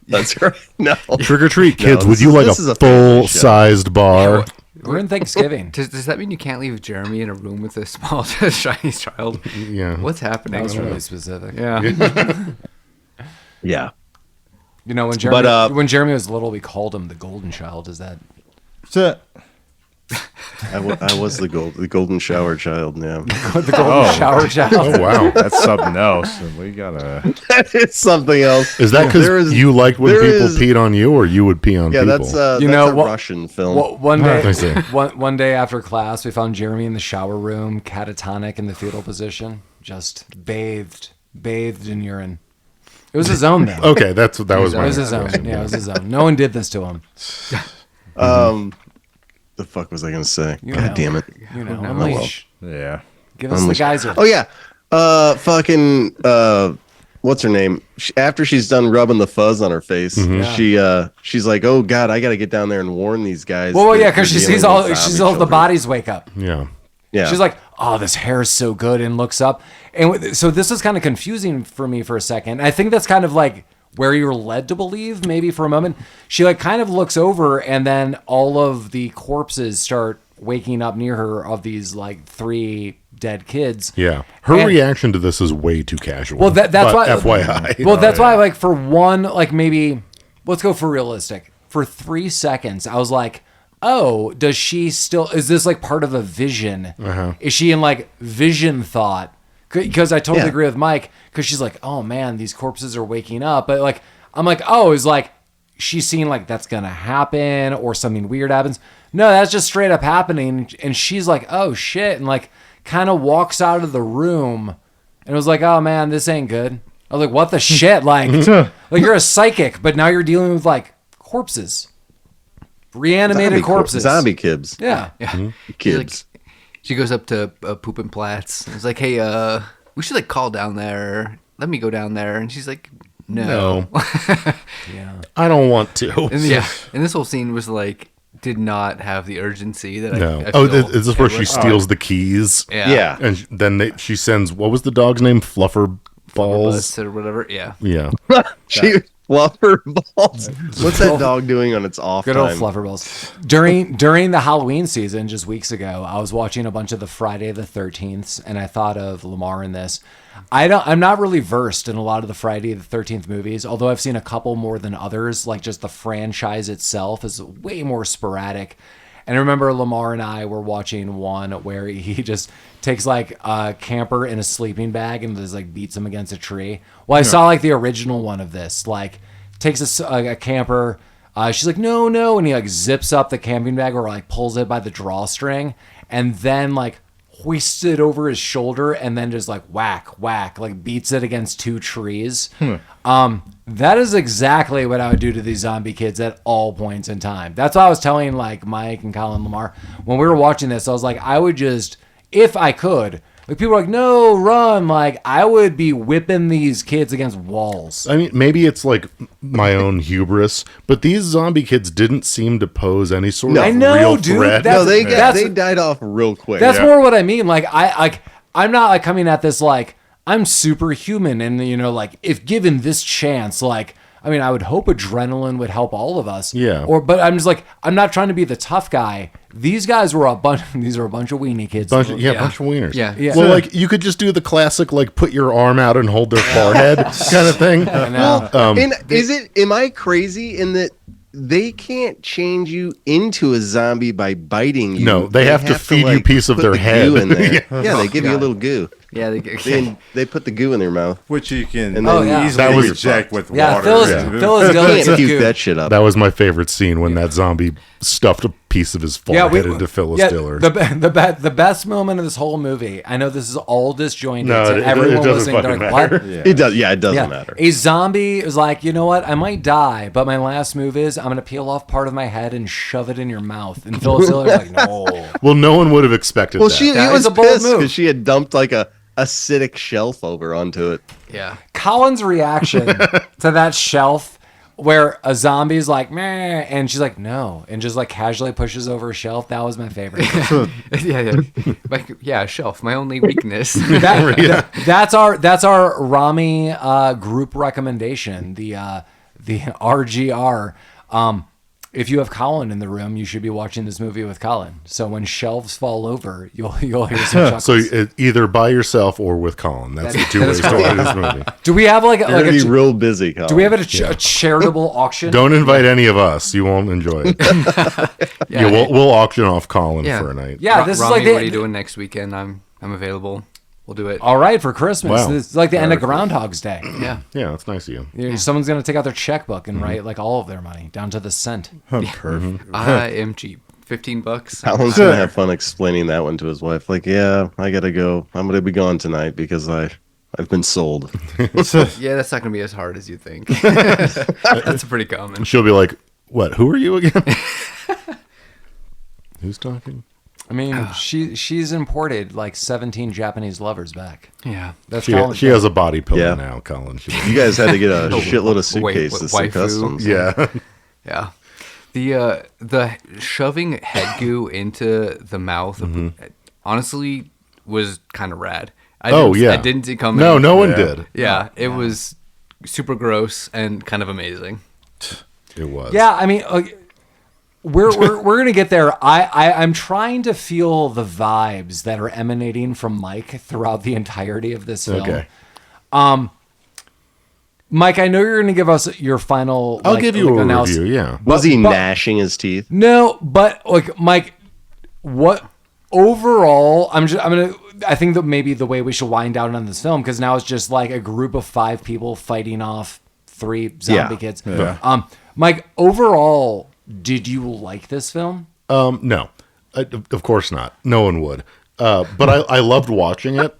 That's right. No. Trick or treat, No, kids. Would this you is- like this a is a family full-sized bar? We're in Thanksgiving. Does that mean you can't leave Jeremy in a room with a small Chinese child? Yeah. What's happening? That was really specific. Yeah. Yeah. You know, when But, when Jeremy was little, we called him the golden child. Is that? I was the golden shower child. Yeah. The golden shower child. Oh, wow. That's something else. And we gotta. That is something else. Is that There because is- you liked when there people is- peed on you, or you would pee on Yeah, people? that's You that's know a what- Russian film. One I see. day, one day after class, we found Jeremy in the shower room, catatonic in the fetal position, just bathed in urine. It was his own though. Okay, that was It my was his own. Yeah, it was his own. No one did this to him. The fuck was I gonna say? You God know. damn it. You know, well. unleash. Yeah. Give us the geyser. Oh yeah. What's her name? After she's done rubbing the fuzz on her face, she's like, "Oh God, I got to get down there and warn these guys." Well, that yeah, because they're she dealing sees all with she sees zombie all the children." bodies wake up. Yeah. Yeah, She's like, "Oh, this hair is so good," and looks up. And so this is kind of confusing for me for a second. I think that's kind of like where you're led to believe, maybe for a moment. She like kind of looks over, and then all of the corpses start waking up near her of these like 3 dead kids. Yeah. Her And- reaction to this is way too casual. Well, that's but why. FYI. Well, that's why. Like for one, like maybe let's go for realistic. For 3 seconds, I was like, "Oh, does she still? Is this like part of a vision? Is she in like vision thought?" Because I totally agree with Mike. Because she's like, "Oh man, these corpses are waking up." But like, I'm like, "Oh, is like she's seeing like that's gonna happen or something weird happens?" No, that's just straight up happening. And she's like, "Oh shit," and like kind of walks out of the room. And it was like, "Oh man, this ain't good." I was like, "What the shit?" Like you're a psychic, but now you're dealing with like corpses, reanimated corpses, zombie kids. Yeah. Kids. She goes up to Pooppinplatz. And it's like, hey, we should like call down there. Let me go down there. And she's like, no. Yeah. I don't want to. And yeah. And this whole scene was like, did not have the urgency that No. I Oh, feel is this where she Edward- steals the keys? Yeah. And then she sends, what was the dog's name? Fluffer Balls? Bus or whatever. Yeah. Yeah. She fluffer balls. What's that dog doing on its off Good time? old flufferballs. During the Halloween season, just weeks ago, I was watching a bunch of the Friday the 13th, and I thought of Lamar in this. I'm not really versed in a lot of the Friday the 13th movies, although I've seen a couple more than others. Like just the franchise itself is way more sporadic. And I remember Lamar and I were watching one where he just takes like a camper in a sleeping bag and just like beats him against a tree. Well, I saw like the original one of this, like takes a camper. She's like, no. And he like zips up the camping bag or like pulls it by the drawstring and then like hoists it over his shoulder and then just like whack, like beats it against 2 trees. That is exactly what I would do to these zombie kids at all points in time. That's what I was telling like Mike and Collin Lamar when we were watching this. I was like, I would just, if I could, like people were like, no, run. Like I would be whipping these kids against walls. I mean, maybe it's like my own hubris, but these zombie kids didn't seem to pose any sort of I know, real dude. threat. That's- No, they that's- died off real quick. That's more what I mean. Like I'm not like coming at this like, I'm superhuman. And, you know, like if given this chance, like, I mean, I would hope adrenaline would help all of us. Yeah. But I'm just like, I'm not trying to be the tough guy. These guys were these are a bunch of weenie kids. Bunch of wieners. Yeah. Well, like you could just do the classic, like put your arm out and hold their forehead kind of thing. I know. And am I crazy in that they can't change you into a zombie by biting you? No, they have to feed you a piece of put their the head. goo in there. Yeah, they give you a little goo. Yeah, They put the goo in their mouth. Which you can And then yeah. easily That was- reject with Yeah, water. Phyllis You Diller can't puke that shit up. That was my favorite scene when that zombie stuffed a piece of his forehead into Phyllis Diller. The best moment of this whole movie. I know this is all disjointed. No, so it everyone doesn't listening, they're fucking like, matter. what? It does. Yeah, it doesn't matter. A zombie is like, you know what? I might die, but my last move is I'm gonna peel off part of my head and shove it in your mouth. And Phyllis Diller's like, no. Well, no one would have expected Well, that. she That was is a bold pissed move. because she had dumped like a acidic shelf over onto it. yeah. Colin's reaction to that shelf where a zombie's like, meh, and she's like, no, and just like casually pushes over a shelf. That was my favorite. Yeah. Like, yeah, shelf. My only weakness. That's our Rami group recommendation. The RGR. If you have Collin in the room, you should be watching this movie with Collin. So when shelves fall over, you'll hear some chuckles. So either by yourself or with Collin. That's the two ways to watch this movie. Do we have like You're gonna be a real busy, Colin. do we have a charitable auction? Don't invite any of us. You won't enjoy it. Yeah, we'll auction off Collin Yeah. for a night. Yeah, this Rami, is like what are you doing next weekend? I'm available. We'll do it. all right for Christmas. Wow. This is like the end of Groundhog's Day. Yeah. Yeah, that's nice of you. Someone's gonna take out their checkbook and write like all of their money down to the cent. Perfect. I am cheap. $15. Colin's gonna have fun explaining that one to his wife. Like, yeah, I gotta go. I'm gonna be gone tonight because I've been sold. Yeah, that's not gonna be as hard as you think. That's pretty common. She'll be like, "What? Who are you again?" Who's talking? I mean, she's imported like 17 Japanese lovers back. Yeah. That's She Colin's has a body pillow Yeah. now, Colin. You guys had to get a shitload of suitcases Wait, and waifu? customs. Yeah. Yeah. The shoving head goo into the mouth honestly was kind of rad. I didn't see coming. No one did. Yeah, it was super gross and kind of amazing. It was. Yeah, I mean, we're gonna get there. I'm trying to feel the vibes that are emanating from Mike throughout the entirety of this film. Okay. Mike, I know you're gonna give us your final. I'll give you a analysis. review. Yeah. Was he gnashing his teeth? No, but like Mike, what overall? I think that maybe the way we should wind down on this film, because now it's just like a group of 5 people fighting off 3 zombie kids. Yeah. Mike, overall, did you like this film? No, of course not. No one would. But I loved watching it.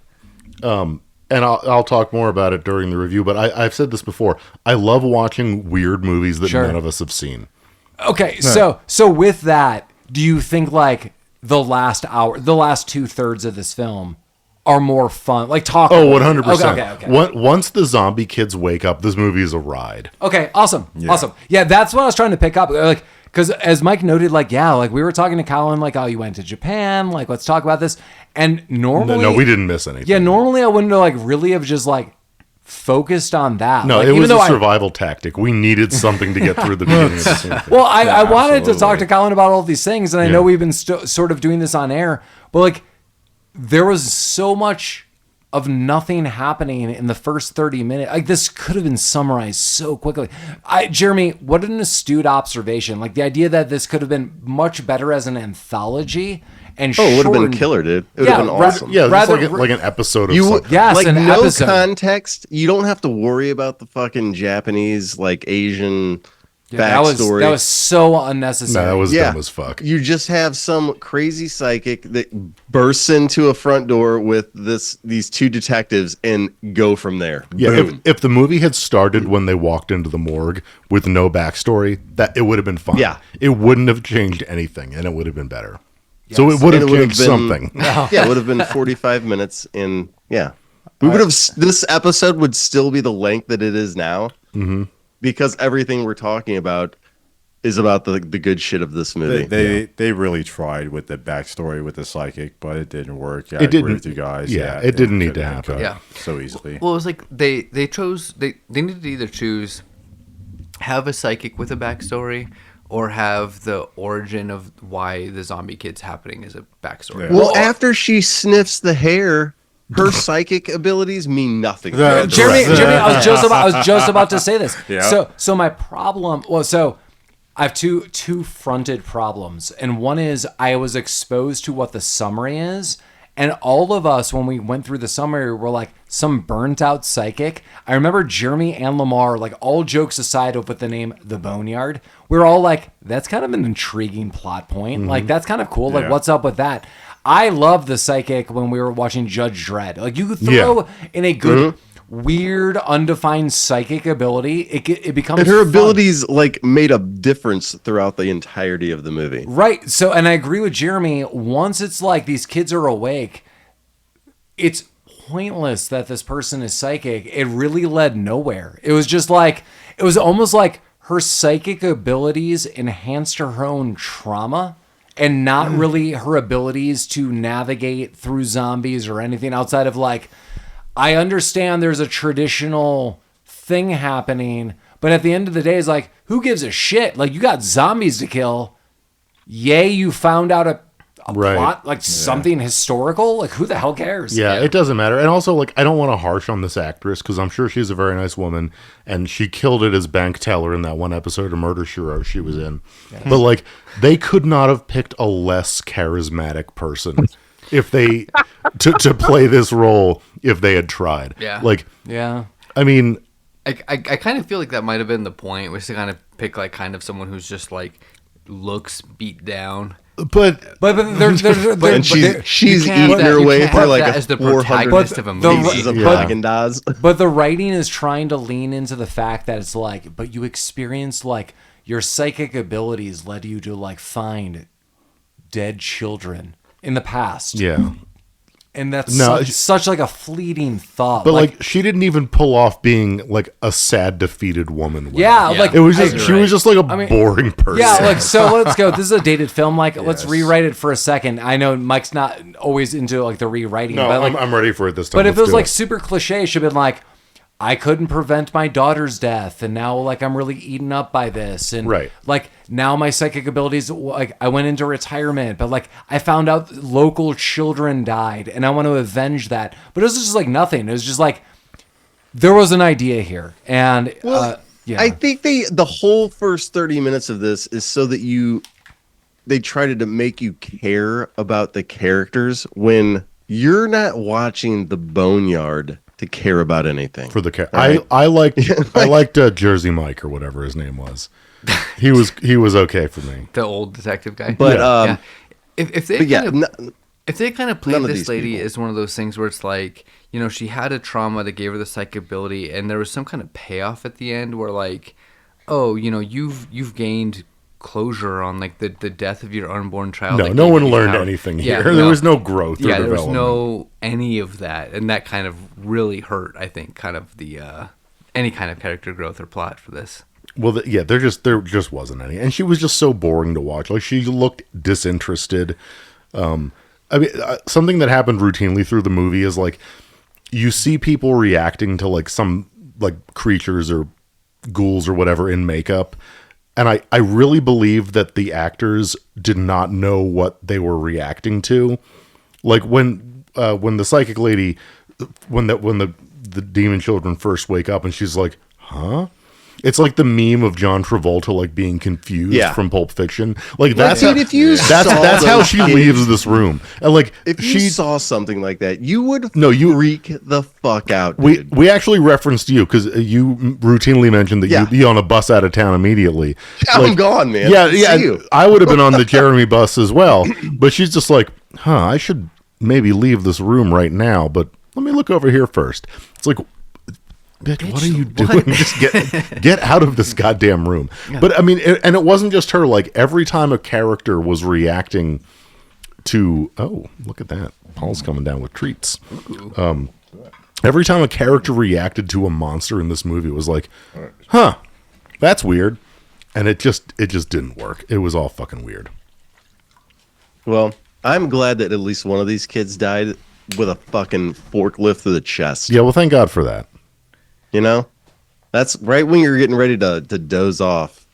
And I'll talk more about it during the review. But I've said this before. I love watching weird movies that Sure. none of us have seen. Okay, so with that, do you think like the last 2/3 of this film are more fun? Like talk. Oh, 100%. Okay. Once the zombie kids wake up, this movie is a ride. Okay, awesome. Yeah, that's what I was trying to pick up. Like, because as Mike noted, like, yeah, like we were talking to Collin, like, oh, you went to Japan, like, let's talk about this. And normally, No, we didn't miss anything. Yeah, normally I wouldn't have like really have just like focused on that. No, like, it even was though a survival tactic. We needed something to get through the beginning of the movie. Well, I wanted to talk to Collin about all these things, and I know we've been sort of doing this on air, but like there was so much of nothing happening in the first 30 minutes. Like this could have been summarized so quickly. Jeremy, what an astute observation. Like the idea that this could have been much better as an anthology and Oh, it would have been shortened- killer, dude. It would have been awesome. Yeah, Rather- it's like an episode of You something. Yes, like an no episode. context. You don't have to worry about the fucking Japanese, like Asian backstory. that was so unnecessary. No, that was Yeah. dumb as fuck. You just have some crazy psychic that bursts into a front door with these 2 detectives and go from there. Yeah, Boom. if the movie had started when they walked into the morgue with no backstory, that it would have been fine. Yeah. It wouldn't have changed anything, and it would have been better. So it would And have it would have changed been- something. Yeah, it would have been 45 minutes in. Yeah, we would have. This episode would still be the length that it is now, because everything we're talking about is about the good shit of this movie. They really tried with the backstory with the psychic, but it didn't work. It didn't. With you guys. Yeah, it didn't need to happen. Yeah, so easily. Well, it was like they needed to either choose have a psychic with a backstory or have the origin of why the zombie kid's happening as a backstory. Yeah. Well, after she sniffs the hair, her psychic abilities mean nothing. Jeremy, I was just about to say this. Yeah. So my problem. Well, so I have two fronted problems, and one is I was exposed to what the summary is. And all of us, when we went through the summary, were like, some burnt out psychic. I remember Jeremy and Lamar, like, all jokes aside with the name The Boneyard, we were all like, that's kind of an intriguing plot point. Like, that's kind of cool. Like, what's up with that? I love the psychic when we were watching Judge Dredd. Like, you could throw in a good, weird, undefined psychic ability. It becomes And her fun. abilities, like, made a difference throughout the entirety of the movie. Right. So, and I agree with Jeremy. Once it's like these kids are awake, it's pointless that this person is psychic. It really led nowhere. It was just like, it was almost like her psychic abilities enhanced her own trauma and not really her abilities to navigate through zombies or anything outside of like, I understand there's a traditional thing happening, but at the end of the day, it's like, who gives a shit? Like, you got zombies to kill. Yay, you found out a plot, like something historical. Like, who the hell cares? Yeah, it doesn't matter. And also, like, I don't want to harsh on this actress because I'm sure she's a very nice woman, and she killed it as bank teller in that one episode of Murder, She Wrote she was in. But, like, they could not have picked a less charismatic person if they to play this role if they had tried. Yeah. Like, Yeah. I mean, I kind of feel like that might have been the point, was to kind of pick like kind of someone who's just like looks beat down. but And she's You can't eating have her that- you way can't through have like that a as the 400 protagonist of a movie. pieces of Yeah. Haagen-Dazs. But the writing is trying to lean into the fact that it's like, but you experienced like your psychic abilities led you to like find dead children in the past. yeah. And that's No, such like a fleeting thought. But like she didn't even pull off being like a sad, defeated woman. with yeah, Yeah. like it was just You're she right. was just like a mean, boring person. yeah, like so let's go. This is a dated film. Like let's Yes. rewrite it for a second. I know Mike's not always into like the rewriting, No, but like I'm ready for it this time. But if it Let's was do like super cliche, it should have been like, I couldn't prevent my daughter's death, and now like I'm really eaten up by this, and Right. like now my psychic abilities, like I went into retirement, but like I found out local children died, and I want to avenge that. But it was just like nothing. It was just like there was an idea here, and yeah, I think the whole first 30 minutes of this is so that they tried to make you care about the characters when you're not watching the Boneyard to care about anything. for the cat. Right. I liked Jersey Mike or whatever his name was. He was okay for me. The old detective guy. But yeah. If they but yeah, kind of, if they kind of none played of this these lady people. as one of those things where it's like, you know, she had a trauma that gave her the psychic ability, and there was some kind of payoff at the end where like, oh, you know, you've gained closure on like the death of your unborn child. No, that no gave one you learned power. anything Yeah, here. There was no growth or Yeah, there was development. no any of that, and that kind of really hurt. I think kind of the any kind of character growth or plot for this. Well, there just wasn't any, and she was just so boring to watch. Like she looked disinterested. I mean, something that happened routinely through the movie is like you see people reacting to like some like creatures or ghouls or whatever in makeup, and I really believe that the actors did not know what they were reacting to. Like when the psychic lady, when the demon children first wake up, and she's like, "Huh." It's like the meme of John Travolta like being confused from Pulp Fiction. Like that's dude, if you saw that's how those she kids- leaves this room. And like If you saw something like that, you would freak the fuck out, dude. we actually referenced you because you routinely mentioned that you'd be on a bus out of town immediately. I'm gone, man. Yeah, See yeah. you. I would have been on the Jeremy bus as well, but she's just like, "Huh, I should maybe leave this room right now, but let me look over here first." It's like, bitch, what are you doing? Just get out of this goddamn room. Yeah. But I mean, and it wasn't just her. Like every time a character was reacting to, oh, look at that, Paul's coming down with treats. Every time a character reacted to a monster in this movie, it was like, huh, that's weird. And it just didn't work. It was all fucking weird. Well, I'm glad that at least one of these kids died with a fucking forklift through the chest. Yeah, well, thank God for that. You know? That's right when you're getting ready to doze off.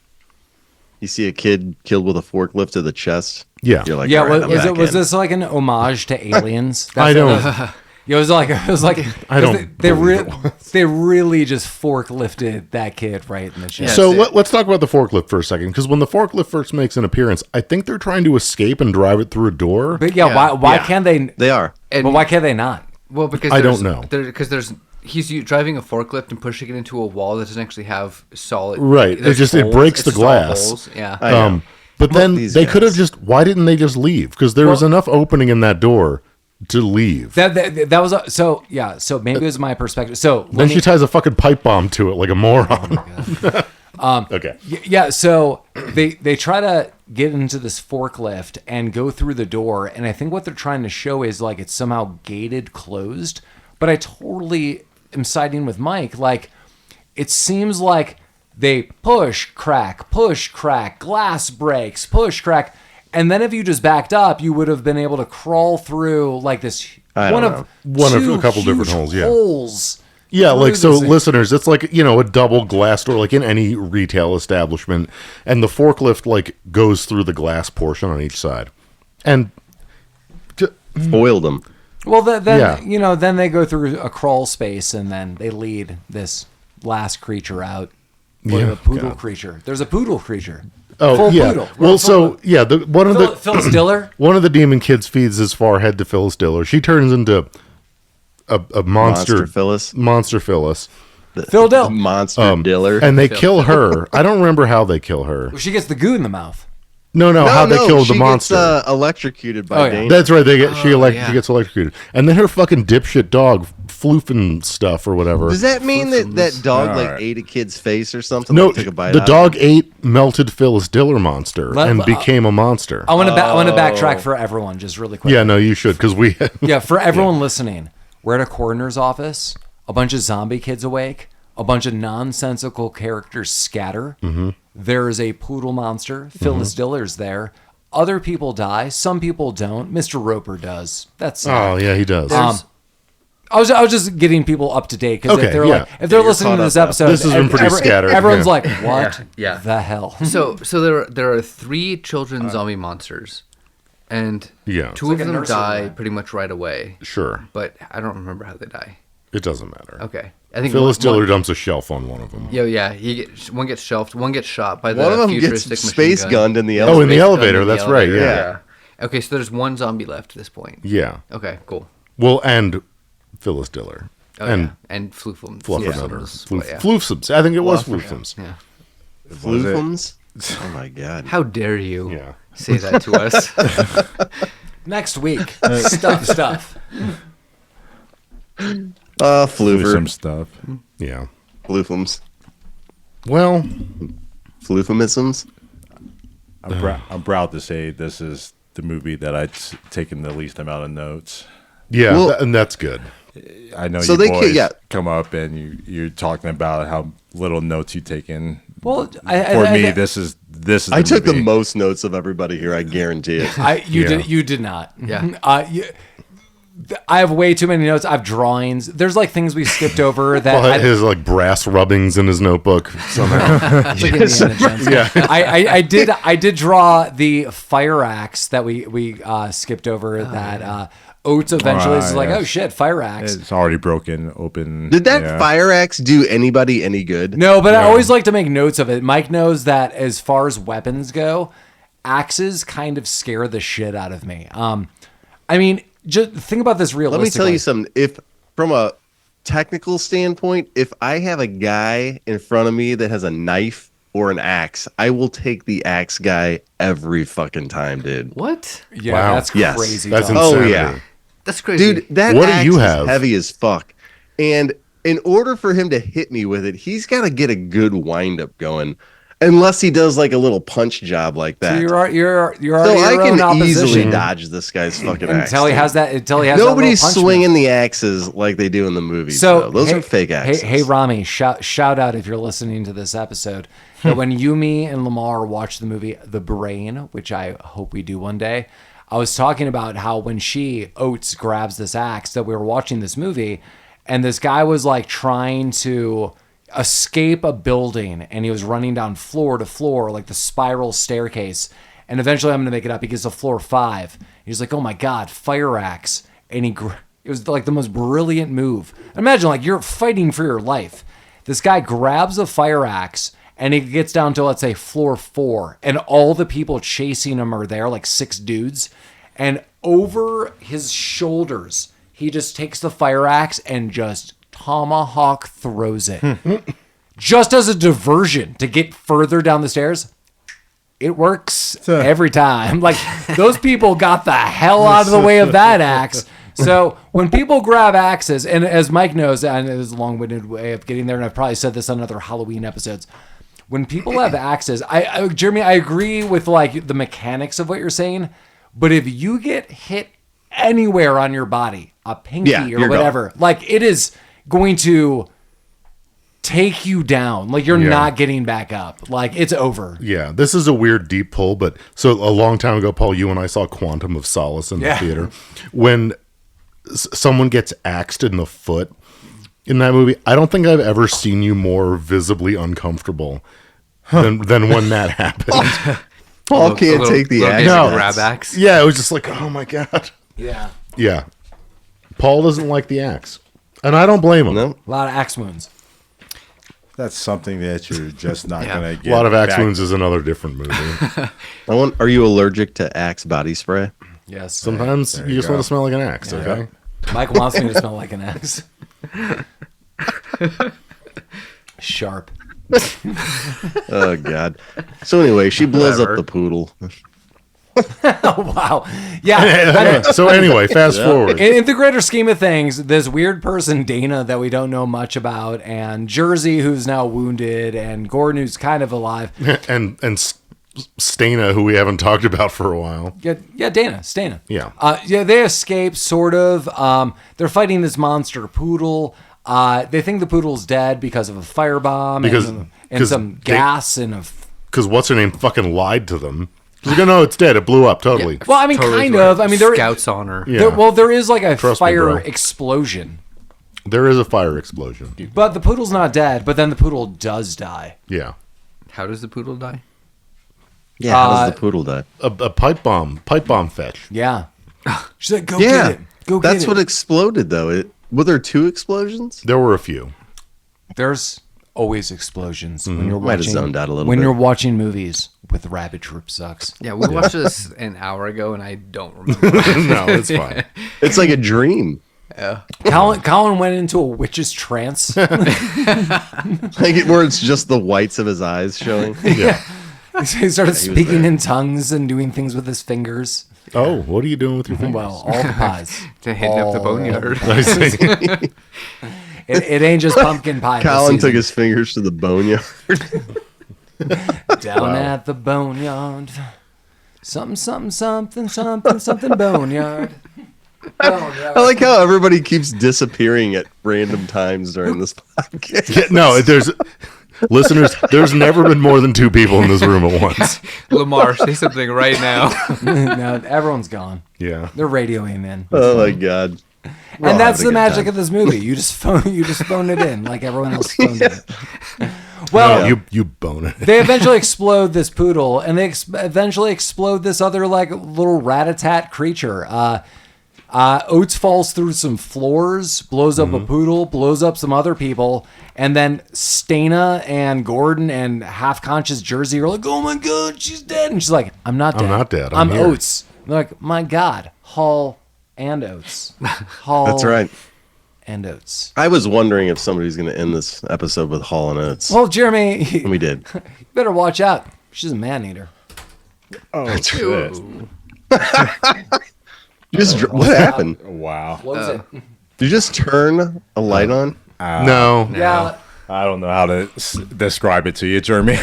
You see a kid killed with a forklift to the chest. Yeah. You're like, Yeah, all right, was this like an homage to Aliens? I don't. It was like I don't they believe it was. really just forklifted that kid right in the chest. So let's talk about the forklift for a second, because when the forklift first makes an appearance, I think they're trying to escape and drive it through a door. But why can't they? They are. But why can't they not? Well, because I don't know. Because he's driving a forklift and pushing it into a wall that doesn't actually have solid. Right. It breaks the glass. Holes. Yeah. But then These they guys. could have just. Why didn't they just leave? Because there was enough opening in that door to leave. That was so maybe it was my perspective. So Then she ties a fucking pipe bomb to it like a moron. Okay. Yeah, so they try to get into this forklift and go through the door, and I think what they're trying to show is like it's somehow gated closed. But I totally am siding with Mike. Like, it seems like they push, crack, glass breaks, push, crack. And then if you just backed up, you would have been able to crawl through like this one of a couple different holes, yeah. Holes. Yeah, through like, so this thing. listeners, it's like, a double glass door, like in any retail establishment. And the forklift, like, goes through the glass portion on each side. And Foiled them. Well, then Yeah. then they go through a crawl space, and then they lead this last creature out. Yeah, The poodle God. creature. There's a poodle creature. Oh, Full yeah. poodle. Well, Full so, poodle. yeah, Phyllis Diller. one of the demon kids feeds his forehead to Phyllis Diller. She turns into a monster. Monster Phyllis. Phil Dill. Monster Diller. And they kill her. I don't remember how they kill her. She gets the goo in the mouth. No, how they kill the she monster. Gets, electrocuted by Oh, yeah. Dane. That's right. She yeah. gets electrocuted, and then her fucking dipshit dog, Floofin stuff or whatever. Does that mean that dog All like right. ate a kid's face or something? No, like, took a bite the out dog ate melted Phyllis Diller monster and became a monster. I want to backtrack for everyone just really quick. Yeah, no, you should, because we. Yeah, for everyone listening, we're at a coroner's office. A bunch of zombie kids awake. A bunch of nonsensical characters scatter. Mm-hmm. There is a poodle monster. Phyllis Diller's there. Other people die. Some people don't. Mr. Roper does. That's Oh yeah, he does. I was just getting people up to date because Okay, if they're yeah. if they're listening to this episode, This has been pretty scattered, Everyone's yeah. like, "What Yeah. the hell?" So there are 3 children zombie monsters, and Yeah. two It's of like a them nursery die rhyme. pretty much right away. Sure, But I don't remember how they die. it doesn't matter. Okay, I think Phyllis one- Diller dumps a shelf on one of them. Yeah. One gets shelved. One gets shot by the One of them gets futuristic machine space gun. gunned in the Oh, in the elevator. elevator. In the That's right. elevator, Yeah. Okay, so there's one zombie left at this point. Yeah. Okay, cool. Well, and Phyllis Diller. Oh, and yeah. And Floofum. Fluffernutters. Yeah. Floofsoms. I think it was Floofsoms. Yeah. Floofums? Oh my god. How dare you Yeah. say that to us? Next week, stuff. Do Floofer. some stuff. Yeah. Floofums. Well, Floofumisms. I'm proud to say this is the movie that I've taken the least amount of notes. yeah, Well- and that's good. I know So you they boys yeah. come up and you're talking about how little notes you taken. Well, For me, this is I took the movie. most notes of everybody here. I guarantee it. You did not. Yeah. I have way too many notes. I have drawings. There's like things we skipped over that. Well, his like brass rubbings in his notebook somehow. It's like Indiana Jones. Yeah. I did draw the fire axe that we skipped over. That Oates eventually is like, yes. oh shit, fire axe. It's already broken open. Did that yeah. fire axe do anybody any good? No, but I always like to make notes of it. Mike knows that as far as weapons go, axes kind of scare the shit out of me. I mean, just think about this Let realistically. me tell you something. If from a technical standpoint, if I have a guy in front of me that has a knife or an axe, I will take the axe guy every fucking time, dude. What? Yeah, Wow. that's Yes. crazy. That's Tom. insanity. Oh yeah. That's crazy. Dude, that What do axe you is have? heavy as fuck. And in order for him to hit me with it, he's got to get a good wind up going. Unless he does like a little punch job like that. So you're So your I own can opposition. easily dodge this guy's fucking axe. Until he has that. Nobody's that little punch swinging move. the axes like they do in the movies. So though. Those are fake axes. Hey, Rami, shout out if you're listening to this episode. That when you, me, and Lamar watched the movie The Brain, which I hope we do one day, I was talking about how when Oates grabs this axe, that we were watching this movie, and this guy was like trying to escape a building, and he was running down floor to floor like the spiral staircase, and eventually, I'm gonna make it up, he gets to floor 5. He's like, oh my god, fire axe, and it was like the most brilliant move. Imagine like you're fighting for your life. This guy grabs a fire axe and he gets down to, let's say, floor 4, and all the people chasing him are there, like 6 dudes, and over his shoulders he just takes the fire axe and just tomahawk throws it. Just as a diversion to get further down the stairs. It works every time. Like, those people got the hell out of the way of that axe. So when people grab axes, and as Mike knows, and it is a long-winded way of getting there, and I've probably said this on other Halloween episodes, when people have axes, Jeremy, I agree with like the mechanics of what you're saying, but if you get hit anywhere on your body, a pinky or whatever, like it is going to take you down. Like you're not getting back up. Like it's over. Yeah, this is a weird deep pull, but so a long time ago, Paul, you and I saw Quantum of Solace in the theater. When someone gets axed in the foot in that movie, I don't think I've ever seen you more visibly uncomfortable than when that happened. Paul can't take the axe. No. Grab axe. Yeah, it was just like, oh my god. Yeah. Yeah. Paul doesn't like the axe. And I don't blame him. No. A lot of axe wounds. That's something that you're just not going to get. A lot of axe back. wounds is another different movie. Are you allergic to Axe body spray? Yes. Sometimes There you you just go. want to smell like an axe, okay? Mike wants me to smell like an axe. Sharp. Oh god. So anyway, she blows up Whatever. the poodle. Oh, wow. Yeah. So anyway, fast forward. In the greater scheme of things, this weird person, Dana, that we don't know much about, and Jersey, who's now wounded, and Gordon, who's kind of alive. and Stana, who we haven't talked about for a while. Yeah, Dana, Stana. Yeah. They escape, sort of. They're fighting this monster poodle. They think the poodle's dead because of a firebomb and some gas and a... Because what's her name fucking lied to them. She's like, no, it's dead. It blew up totally. Well, I mean, Totally kind right. of. I mean, there... Scouts on her. Yeah. There is like a Trust me, fire bro. explosion. There is a fire explosion. But the poodle's not dead, but then the poodle does die. Yeah. How does the poodle die? Yeah, how does the poodle die? A pipe bomb fetch. Yeah. She's like, go Yeah, get it. Go get that's it. what exploded though. Were there 2 explosions? There were a few. There's always explosions when you're Might have watching. zoned out a little when bit. you're watching movies with Rabbit Troop Sucks. Yeah, we watched this an hour ago, and I don't remember. No, it's fine. It's like a dream. Collin went into a witch's trance. Like where it's just the whites of his eyes showing. Yeah. He started speaking in tongues and doing things with his fingers. Oh, what are you doing with your fingers? Well, all the pies. To hit up the boneyard. I see. It ain't just pumpkin pie. this Colin took season. his fingers to the boneyard. Down at the boneyard. Something boneyard. I like how everybody keeps disappearing at random times during this podcast. Yeah, no, listeners, there's never been more than 2 people in this room at once. Lamar, say something right now. No, everyone's gone. Yeah. They're radioing in. Oh my god. We're all And that's having the a good magic time. of this movie. You just phone it in like everyone else phoned it. Well, No, you bone it. they eventually explode this poodle, and they eventually explode this other like little rat-a-tat creature. Oates falls through some floors, blows up a poodle, blows up some other people, and then Stana and Gordon and half-conscious Jersey are like, "Oh my god, she's dead!" And she's like, "I'm not dead. I'm not dead. I'm I'm here." Oates." And they're like, "My god, Hall and Oates, Hall." That's right. And Oates. I was wondering if somebody's going to end this episode with Hall and Oates. Well, Jeremy, And you we did. better watch out. She's a man-eater. Oh, That's shit. What happened? Wow. What was it? Did you just turn a light on? Yeah. No. I don't know how to describe it to you, Jeremy.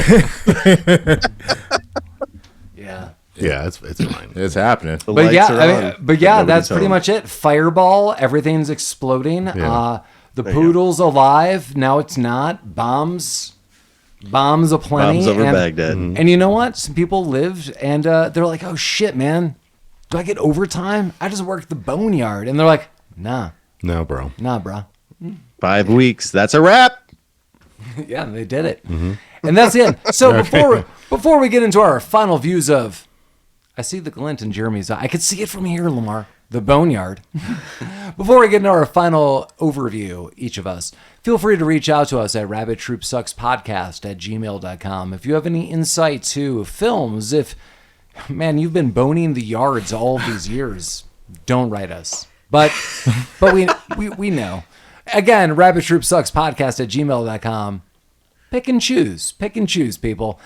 Yeah. Yeah, it's fine. It's happening. The But lights yeah, are I on, mean, but yeah, nobody's that's pretty home. much it. Fireball, everything's exploding. Yeah. The poodle's alive. Now it's not. Bombs aplenty. Bombs over and, Baghdad. And you know what? Some people lived, and they're like, "Oh shit, man, do I get overtime? I just worked the Boneyard." And they're like, "Nah, No, bro." 5 weeks. That's a wrap. Yeah, they did it, and that's it. So before we get into our final views of, I see the glint in Jeremy's eye. I could see it from here, Lamar. The Boneyard. Before we get into our final overview, each of us, feel free to reach out to us at rabbittroopsuckspodcast@gmail.com. If you have any insight to films, if, man, you've been boning the yards all of these years, don't write us. But we know. Again, rabbittroopsuckspodcast@gmail.com. Pick and choose, people.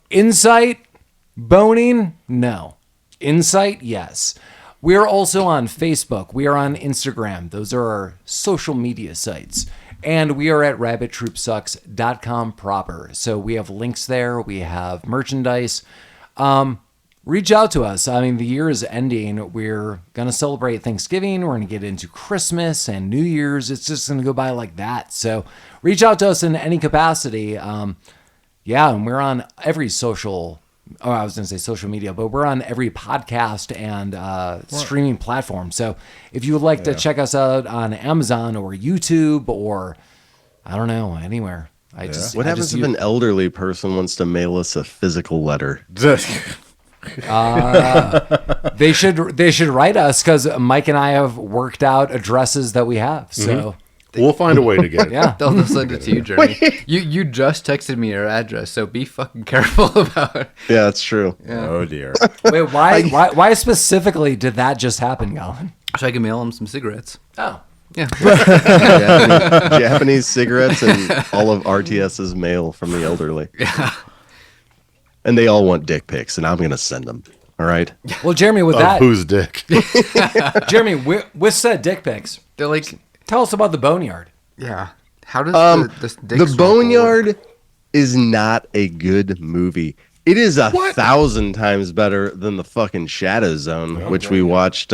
Insight, boning, no. Insight, yes. We're also on Facebook. We are on Instagram. Those are our social media sites. And we are at rabbittroopsucks.com proper. So we have links there. We have merchandise. Reach out to us. I mean, the year is ending. We're going to celebrate Thanksgiving. We're going to get into Christmas and New Year's. It's just going to go by like that. So reach out to us in any capacity. Yeah, and we're on every social media, but we're on every podcast and streaming platform. So if you would like to check us out on Amazon or YouTube or, I don't know, anywhere. What happens if an elderly person wants to mail us a physical letter? They should write us, because Mike and I have worked out addresses that we have. So We'll find a way to get it. yeah. They'll send it to you, Jeremy. You just texted me your address, so be fucking careful about it. Yeah, that's true. Oh, dear. Wait, why specifically did that just happen, Collin? So I can mail him some cigarettes. Oh. Yeah. Japanese cigarettes and all of RTS's mail from the elderly. Yeah. And they all want dick pics, and I'm going to send them. All right? Well, Jeremy, with Of that, whose dick? Jeremy, with said dick pics, They're like, tell us about the Boneyard. yeah. How does this dick The smoke Boneyard work? is not a good movie. It is 1,000 times better than the fucking Shadow Zone, which we watched.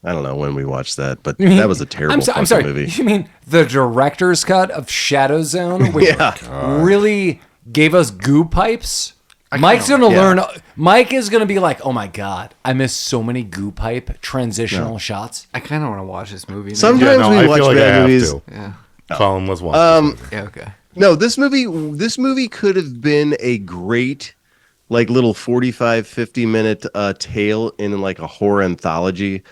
I don't know when we watched that, but that was a terrible I'm sorry. movie. You mean the director's cut of Shadow Zone, which really gave us goo pipes? Mike's gonna learn. Mike is gonna be like, "Oh my god, I missed so many goo pipe transitional shots." I kind of want to watch this movie. now. Sometimes we I watch feel like I bad have movies. to. Yeah. Colin, let's watch this movie. Yeah. Okay. No, this movie could have been a great, like, little 45, 50-minute tale in like a horror anthology.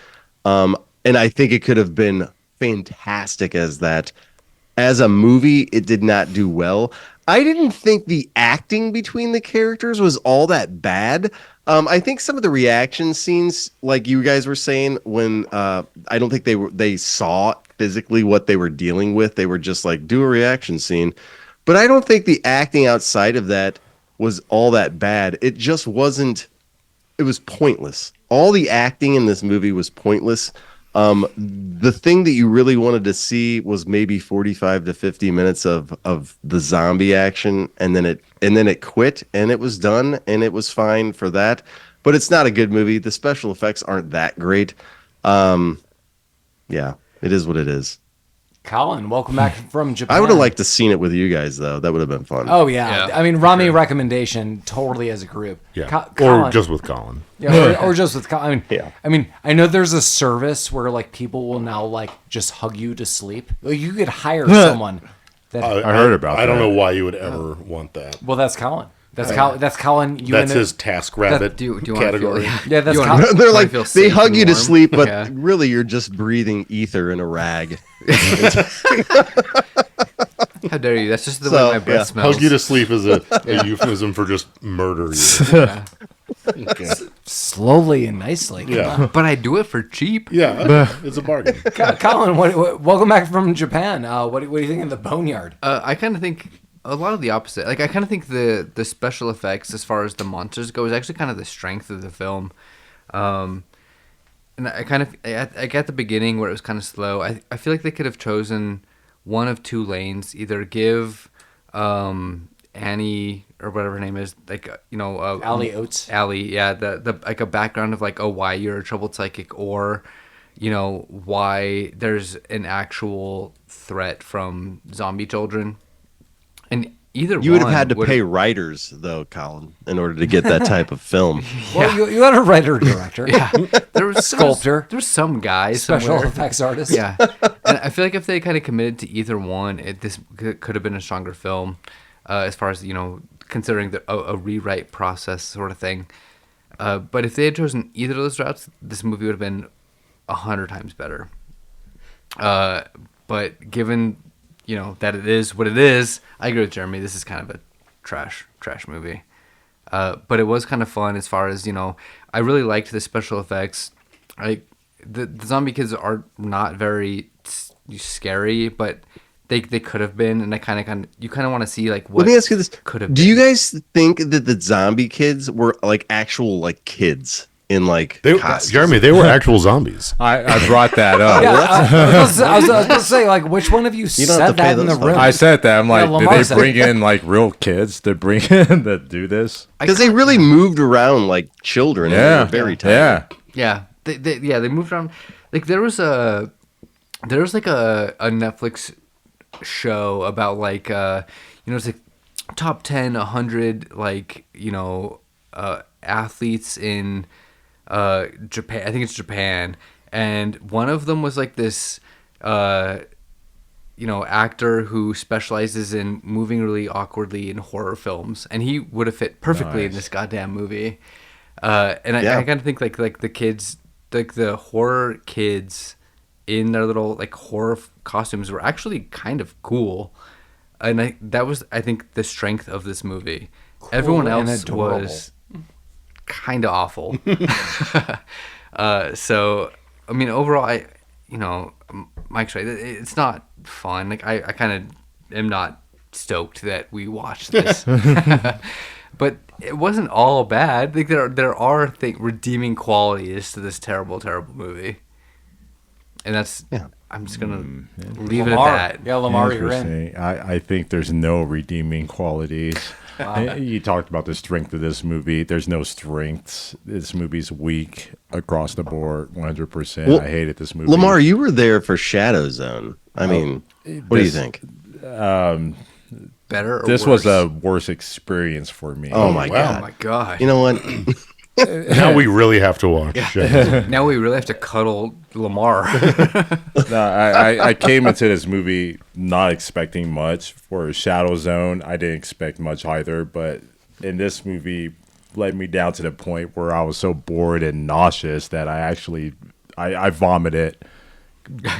And I think it could have been fantastic as that. As a movie, it did not do well. I didn't think the acting between the characters was all that bad. I think some of the reaction scenes, like you guys were saying, when I don't think they saw physically what they were dealing with. They were just like, do a reaction scene. But I don't think the acting outside of that was all that bad. It just wasn't. It was pointless. All the acting in this movie was pointless. The thing that you really wanted to see was maybe 45 to 50 minutes of the zombie action, and then it quit, and it was done, and it was fine for that. But it's not a good movie. The special effects aren't that great. Yeah, it is what it is. Collin, welcome back from Japan. I would have liked to seen it with you guys, though. That would have been fun. Oh yeah, I mean, Rami recommendation totally as a group. Yeah, Collin, or just with Colin. yeah, or just with Collin. I mean, Yeah. I mean, I know there's a service where like people will now like just hug you to sleep. Like, you could hire someone. That I heard about I don't that. know why you would ever want that. well, that's Collin. That's Collin. That's Collin. That's his TaskRabbit Do you want to category. feel? Yeah, that's you Collin. wanna- They're wanna like, feel they safe hug and you to warm? sleep, but Yeah. really you're just breathing ether in a rag. How dare you? That's just the So, way my breath yeah. smells. Hug you to sleep is a euphemism for just murder you. Okay. Slowly and nicely. Yeah, But I do it for cheap. yeah, it's a bargain. Collin, welcome back from Japan. What do you think of the Boneyard? I kind of think a lot of the opposite. Like, I kind of think the special effects, as far as the monsters go, is actually kind of the strength of the film. And I kind of, I get the beginning where it was kind of slow. I feel like they could have chosen one of two lanes. Either give Annie or whatever her name is, like Allie Oates. Allie, yeah, the like a background of like, oh, why you're a troubled psychic, or why there's an actual threat from zombie children, and either You would have had to would- pay writers, though, Collin, in order to get that type of film. Well, you had a writer director. Yeah, there was Sculptor. There's some guys Special somewhere. effects artist. Yeah, and I feel like if they kind of committed to either one, this could have been a stronger film, as far as considering a rewrite process sort of thing. But if they had chosen either of those routes, this movie would have been 100 times better. But given that it is what it is, I agree with Jeremy. This is kind of a trash movie. But it was kind of fun as far as I really liked the special effects. The zombie kids are not very scary, but they could have been, and you kind of want to see like what. Let me ask you this: could have. Do you guys think that the zombie kids were like actual like kids in like costumes? Jeremy, they were actual zombies. I brought that up. Yeah, I was going to say, like, which one of you don't said have to pay that in the those room? I said that. I'm like, Lamar did said they bring in like real kids to bring in that do this? Because they really moved around like children. And they Yeah, were very tiny. yeah. Yeah, they moved around. Like there was like a Netflix show about like it's like top 10 100 like athletes in Japan. I think it's Japan, and one of them was like this actor who specializes in moving really awkwardly in horror films, and he would have fit perfectly in this goddamn movie. And I kind of think like the kids, like the horror kids in their little like horror costumes were actually kind of cool. And that was, I think, the strength of this movie. Everyone and else adorable. was kind of awful. So, I mean, overall, Mike's right. It's not fun. Like I kind of am not stoked that we watched this. But it wasn't all bad. Like there are redeeming qualities to this terrible, terrible movie, and that's. Yeah. I'm just gonna leave Lamar. it at that. Yeah, Lamar, you're in. Interesting. I think there's no redeeming qualities. You talked about the strength of this movie. There's no strengths. This movie's weak across the board, 100%. Well, I hated this movie. Lamar, you were there for Shadow Zone. I mean, what do you think? Better or This worse? was a worse experience for me. Oh my Oh god! my god! You know what? Now we really have to watch. Now we really have to cuddle Lamar. No, I came into this movie not expecting much. For Shadow Zone, I didn't expect much either. But in this movie, led me down to the point where I was so bored and nauseous that I vomited.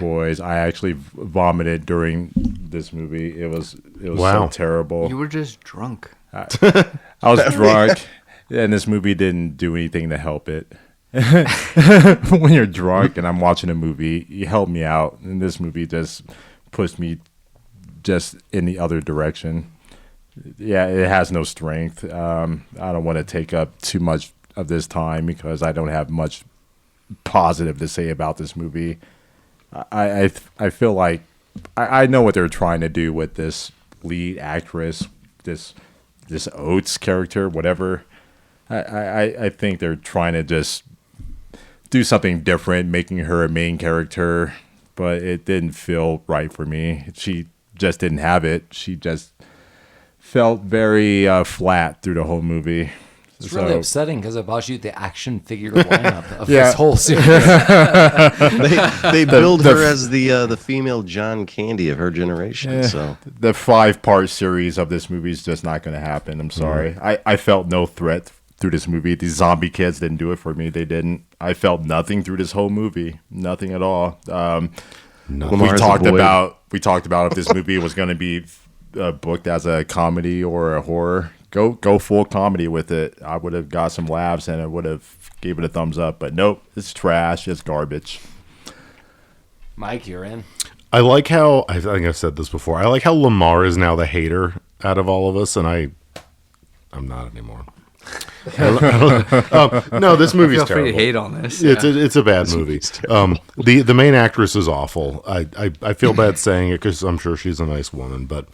Boys, I actually vomited during this movie. It was Wow. so terrible. You were just drunk. I was drunk, and this movie didn't do anything to help it. When you're drunk and I'm watching a movie, you help me out, and this movie just pushed me just in the other direction. Yeah, it has no strength. I don't want to take up too much of this time because I don't have much positive to say about this movie. I feel like I know what they're trying to do with this lead actress, this Oates character, whatever. I think they're trying to just do something different, making her a main character, but it didn't feel right for me. She just didn't have it. She just felt very flat through the whole movie. It's really upsetting because it bought you the action figure lineup of Yeah. this whole series. They billed her as the female John Candy of her generation. So The 5-part series of this movie is just not going to happen. I'm sorry. I felt no threat through this movie. These zombie kids didn't do it for me. They didn't. I felt nothing through this whole movie. Nothing at all. We Lamar's talked a void. about if this movie was going to be booked as a comedy or a horror. Go full comedy with it. I would have got some laughs and I would have gave it a thumbs up. But nope, it's trash. It's garbage. Mike, you're in. I like how, I think I've said this before, I like how Lamar is now the hater out of all of us, and I'm not anymore. No, this movie's Feel free terrible. to hate on this. It's a bad movie. The main actress is awful. I feel bad saying it because I'm sure she's a nice woman, but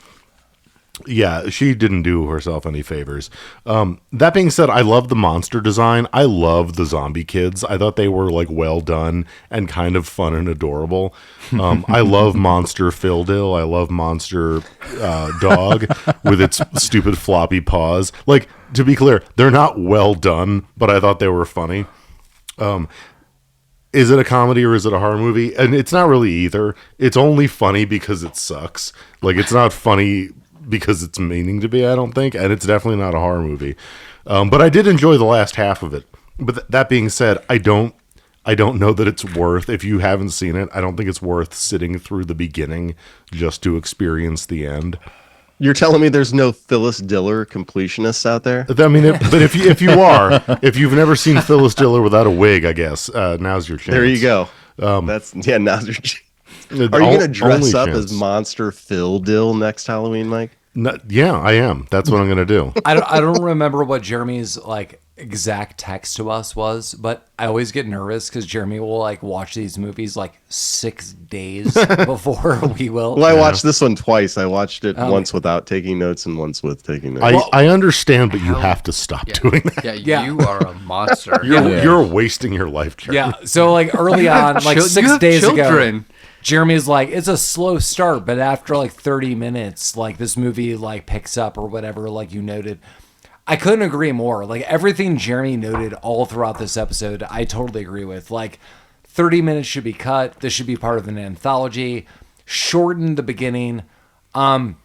yeah, she didn't do herself any favors. That being said, I love the monster design. I love the zombie kids. I thought they were like well done and kind of fun and adorable. I love Monster Phil Dill. I love Monster Dog with its stupid floppy paws. Like, to be clear, they're not well done, but I thought they were funny. Is it a comedy or is it a horror movie? And it's not really either. It's only funny because it sucks. Like, it's not funny because it's meaning to be, I don't think, and it's definitely not a horror movie. But I did enjoy the last half of it. But that being said, I don't know that it's worth, if you haven't seen it, I don't think it's worth sitting through the beginning just to experience the end. You're telling me there's no Phyllis Diller completionists out there? I mean, but if you are, if you've never seen Phyllis Diller without a wig, I guess now's your chance. There you go. Now's your chance. Are you going to dress up as Monster Phil Dill next Halloween, Mike? No, yeah, I am. That's what I'm going to do. I don't remember what Jeremy's like exact text to us was, but I always get nervous because Jeremy will like watch these movies like 6 days before we will. Well, I watched this one twice. I watched it once without taking notes and once with taking notes. I understand, but you have to stop doing that. Yeah, you are a monster. You're wasting your life, Jeremy. Yeah, so like early on, like 6 days children. ago, Jeremy's like, it's a slow start, but after like 30 minutes, like this movie like picks up or whatever, like you noted. I couldn't agree more. Like everything Jeremy noted all throughout this episode, I totally agree with. Like 30 minutes should be cut. This should be part of an anthology. Shorten the beginning. I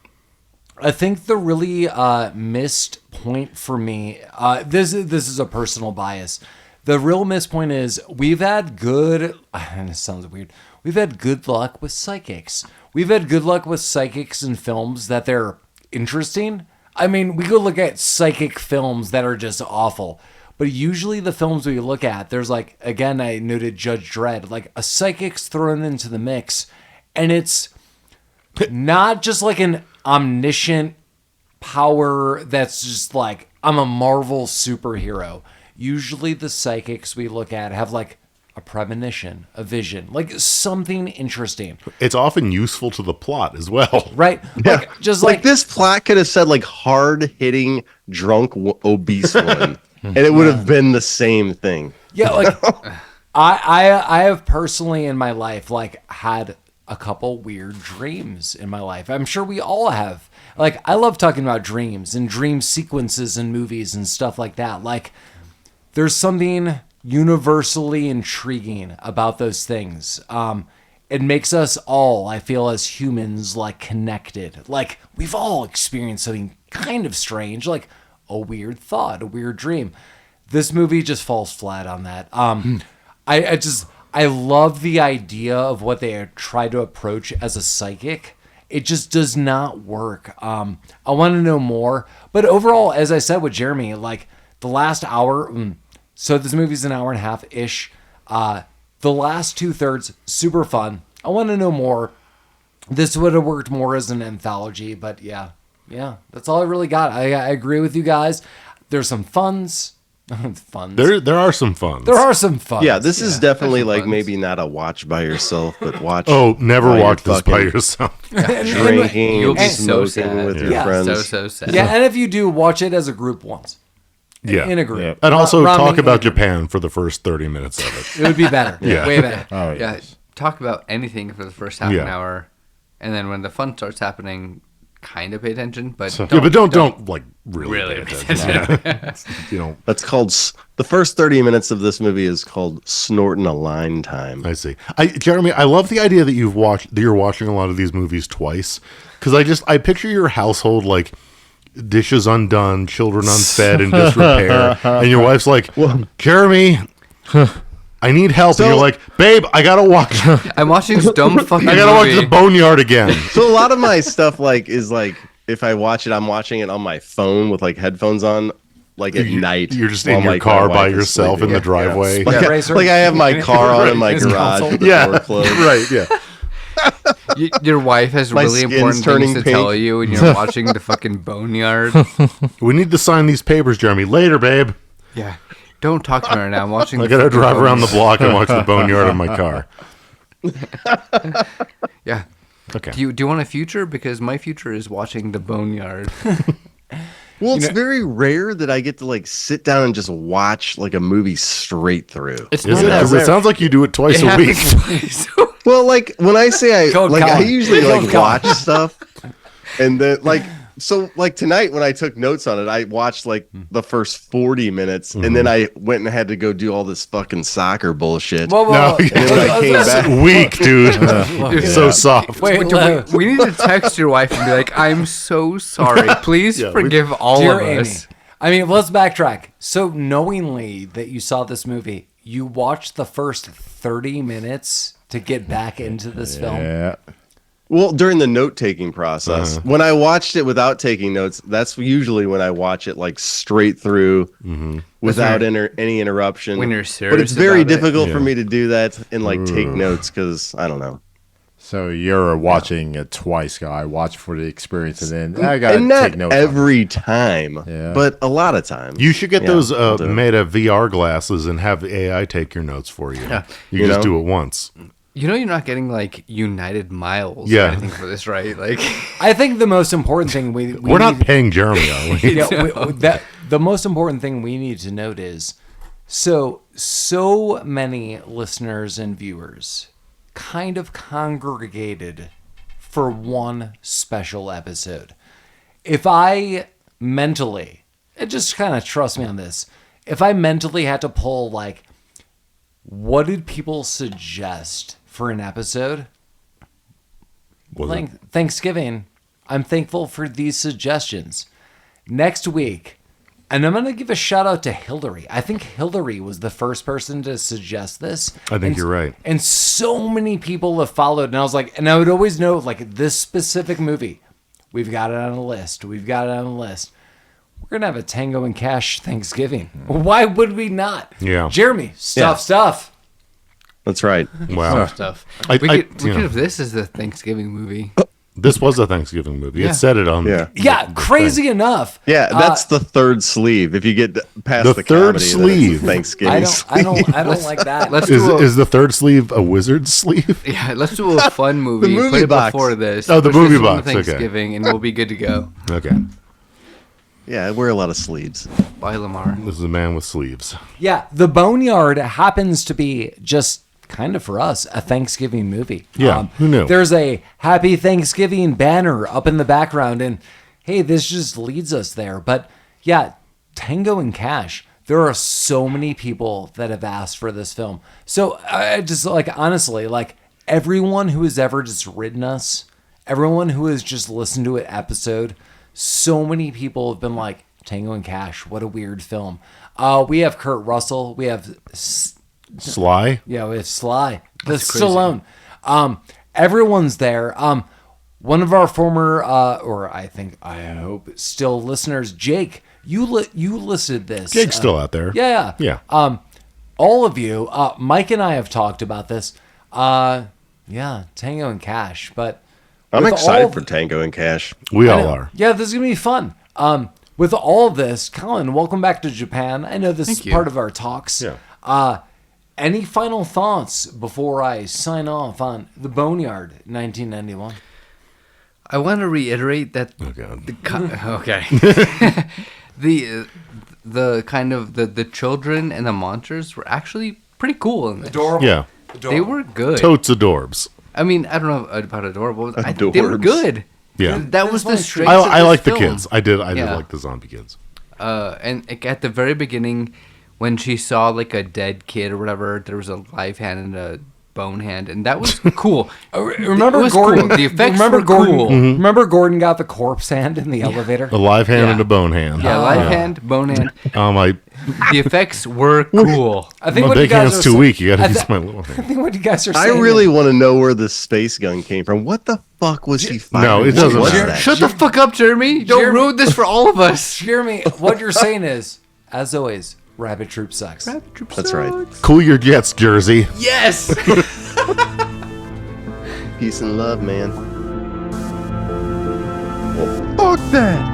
think the really missed point for me, this is a personal bias. The real missed point is we've had good, and this sounds weird, we've had good luck with psychics. We've had good luck with psychics in films that they're interesting. I mean, we could look at psychic films that are just awful. But usually the films we look at, there's like, again, I noted Judge Dredd, like a psychic's thrown into the mix. And it's not just like an omniscient power that's just like, I'm a Marvel superhero. Usually the psychics we look at have like a premonition, a vision, like something interesting. It's often useful to the plot as well. Right? Yeah. Like, just like this plot could have said like hard-hitting, drunk, obese woman, and it would have been the same thing. Yeah, like I have personally in my life like had a couple weird dreams in my life. I'm sure we all have. Like I love talking about dreams and dream sequences in movies and stuff like that. Like there's something universally intriguing about those things. It makes us all, I feel, as humans, like connected. Like we've all experienced something kind of strange, like a weird thought, a weird dream. This movie just falls flat on that. I love the idea of what they try to approach as a psychic. It just does not work. I want to know more. But overall, as I said with Jeremy, like the last hour, so this movie's an hour and a half-ish. The last 2/3, super fun. I want to know more. This would have worked more as an anthology, but yeah, that's all I really got. I agree with you guys. There's some funs. There are some funs. There are some funs. Yeah, this is definitely like maybe not a watch by yourself, but watch. Oh, never watch this by yourself. Drinking, You'll be so smoking sad. with your friends. So sad. Yeah, and if you do, watch it as a group once. Yeah. In a group. Yeah. And also Ramen talk in a about group. Japan for the first 30 minutes of it. It would be better. Yeah. Way better. Oh, Yeah, yes. talk about anything for the first half Yeah. an hour, and then when the fun starts happening, kind of pay attention, but don't like really pay pay attention. Yeah. You know, That's called the first 30 minutes of this movie is called snorting a line time. I see. Jeremy, I love the idea that you're watching a lot of these movies twice, because I picture your household like dishes undone, children unfed, in disrepair, and your wife's like, Jeremy, I need help. So- and you're like, babe, I gotta watch. I'm watching this dumb fucking I gotta watch movie. the Boneyard again. So a lot of my stuff like is like if I watch it, I'm watching it on my phone with like headphones on, like at night. You're just while, in your like, car my by wife is yourself in sleeping. the driveway. Like, Racer. like I have my car on in my His garage console. with the Yeah, door closed. right. Yeah. Your wife has My really skin's important turning things to pink. tell you, and you're watching the fucking Boneyard. We need to sign these papers, Jeremy. Later, babe. Yeah. Don't talk to me right now. I'm watching. I gotta drive around the block and watch the Boneyard in my car. Yeah. Okay. Do you want a future? Because my future is watching the Boneyard. Well, it's very rare that I get to like sit down and just watch like a movie straight through. It's Is not it? that 'Cause rare. it sounds like you do it twice It a week. happens twice a week. Well, like when I say I Go, like, I Collin. usually Go, like Collin. watch stuff, and then like so like tonight when I took notes on it, I watched like the first 40 minutes, and then I went and had to go do all this fucking soccer bullshit. Whoa, whoa, No, whoa. And then when I came back, Weak, dude. You're so soft. Wait, We need to text your wife and be like, "I'm so sorry. Please Yeah, forgive all dear of Amy. us." I mean, let's backtrack. So, knowingly that you saw this movie, you watched the first 30 minutes to get back into this film. Yeah. well, during the note taking process, when I watched it without taking notes, that's usually when I watch it like straight through without any interruption. when you're but serious it's very about it. difficult for Yeah. me to do that and like take notes because I don't know. So you're watching it twice, guy. Watch for the experience, and then I gotta And not take notes. on it. every time, Yeah. but a lot of times. You should get Yeah, those I'll do it. made of VR glasses and have the AI take your notes for you. Yeah. You You just know? do it once. You know, you're not getting like United Miles Yeah. or anything for this, right? Like, I think the most important thing We're not need- paying Jeremy, are we? that the most important thing we need to note is so many listeners and viewers kind of congregated for one special episode. If I mentally, and just kind of trust me on this, if I mentally had to pull like, what did people suggest for an episode? Was it? Thanksgiving, I'm thankful for these suggestions. Next week, and I'm going to give a shout out to Hillary. I think Hillary was the first person to suggest this. I think you're right. And so many people have followed. And I was like, and I would always know, like, this specific movie, we've got it on a list. We're going to have a Tango and Cash Thanksgiving. Why would we not? Yeah. Jeremy, stuff. That's right. Wow. stuff. I- we I- could you know. have this as the Thanksgiving movie. This was a Thanksgiving movie. Yeah. It said it on Yeah. Yeah, the crazy thing. enough. Yeah, that's the third sleeve. If you get past The the, third comedy, then it's the sleeve. Thanksgiving. I don't like that. Let's Is, do a, is the third sleeve a wizard's sleeve? yeah, let's do a fun movie. movie Put it box. before this. Oh, the Push this movie one box, to okay. Thanksgiving, and we'll be good to go. Okay. Yeah, I wear a lot of sleeves. Bye, Lamar. This is a man with sleeves. Yeah, the Boneyard happens to be just kind of for us a Thanksgiving movie. Yeah, who knew? There's a Happy Thanksgiving banner up in the background, and hey, this just leads us there. But yeah, Tango and Cash. There are so many people that have asked for this film. So I just like honestly, like everyone who has ever just written us, everyone who has just listened to an episode, so many people have been like, Tango and Cash, what a weird film. We have Kurt Russell. We have Sly? we have Sly. The That's crazy. Stallone. Everyone's there. One of our former, or I hope still listeners, Jake, you listed this. Jake's still out there. Yeah. Yeah. All of you, Mike and I have talked about this. Yeah, Tango and Cash, but I'm with excited all- for Tango and Cash. We I all know. are. Yeah, this is gonna be fun. With all of this, Collin, welcome back to Japan. I know this is Thank you. part of our talks. Yeah. Any final thoughts before I sign off on the Boneyard 1991? I want to reiterate that Oh, God. okay. the kind of the children and the monsters were actually pretty cool in this. Adorable. Yeah. They were good. Totes adorbs. I mean, I don't know about adorable. They were Adorbs. good. Yeah. That was the That's strength. I of like this the film. kids. I did Yeah. like the zombie kids. And at the very beginning, when she saw like a dead kid or whatever, there was a live hand and a bone hand, and that was cool. Remember It was Gordon? cool. The effects remember were Gordon? cool. Remember Gordon got the corpse hand in the elevator? A live hand Yeah. and a bone hand. Yeah, live hand, bone hand. My The effects were cool. I think my what you big guys hand's are too sa- weak. You got I to thi- use my little I hand. think what you guys are I saying. really want to know where the space gun came from. What the fuck was he fighting? No, it What doesn't was matter. that? Shut the fuck up, Jeremy. Don't Jeremy- ruin this for all of us. Jeremy, what you're saying is, as always, Rabbit Troop sucks. That's right. Cool your jets, Jersey. Yes. Peace and love, man. Fuck that!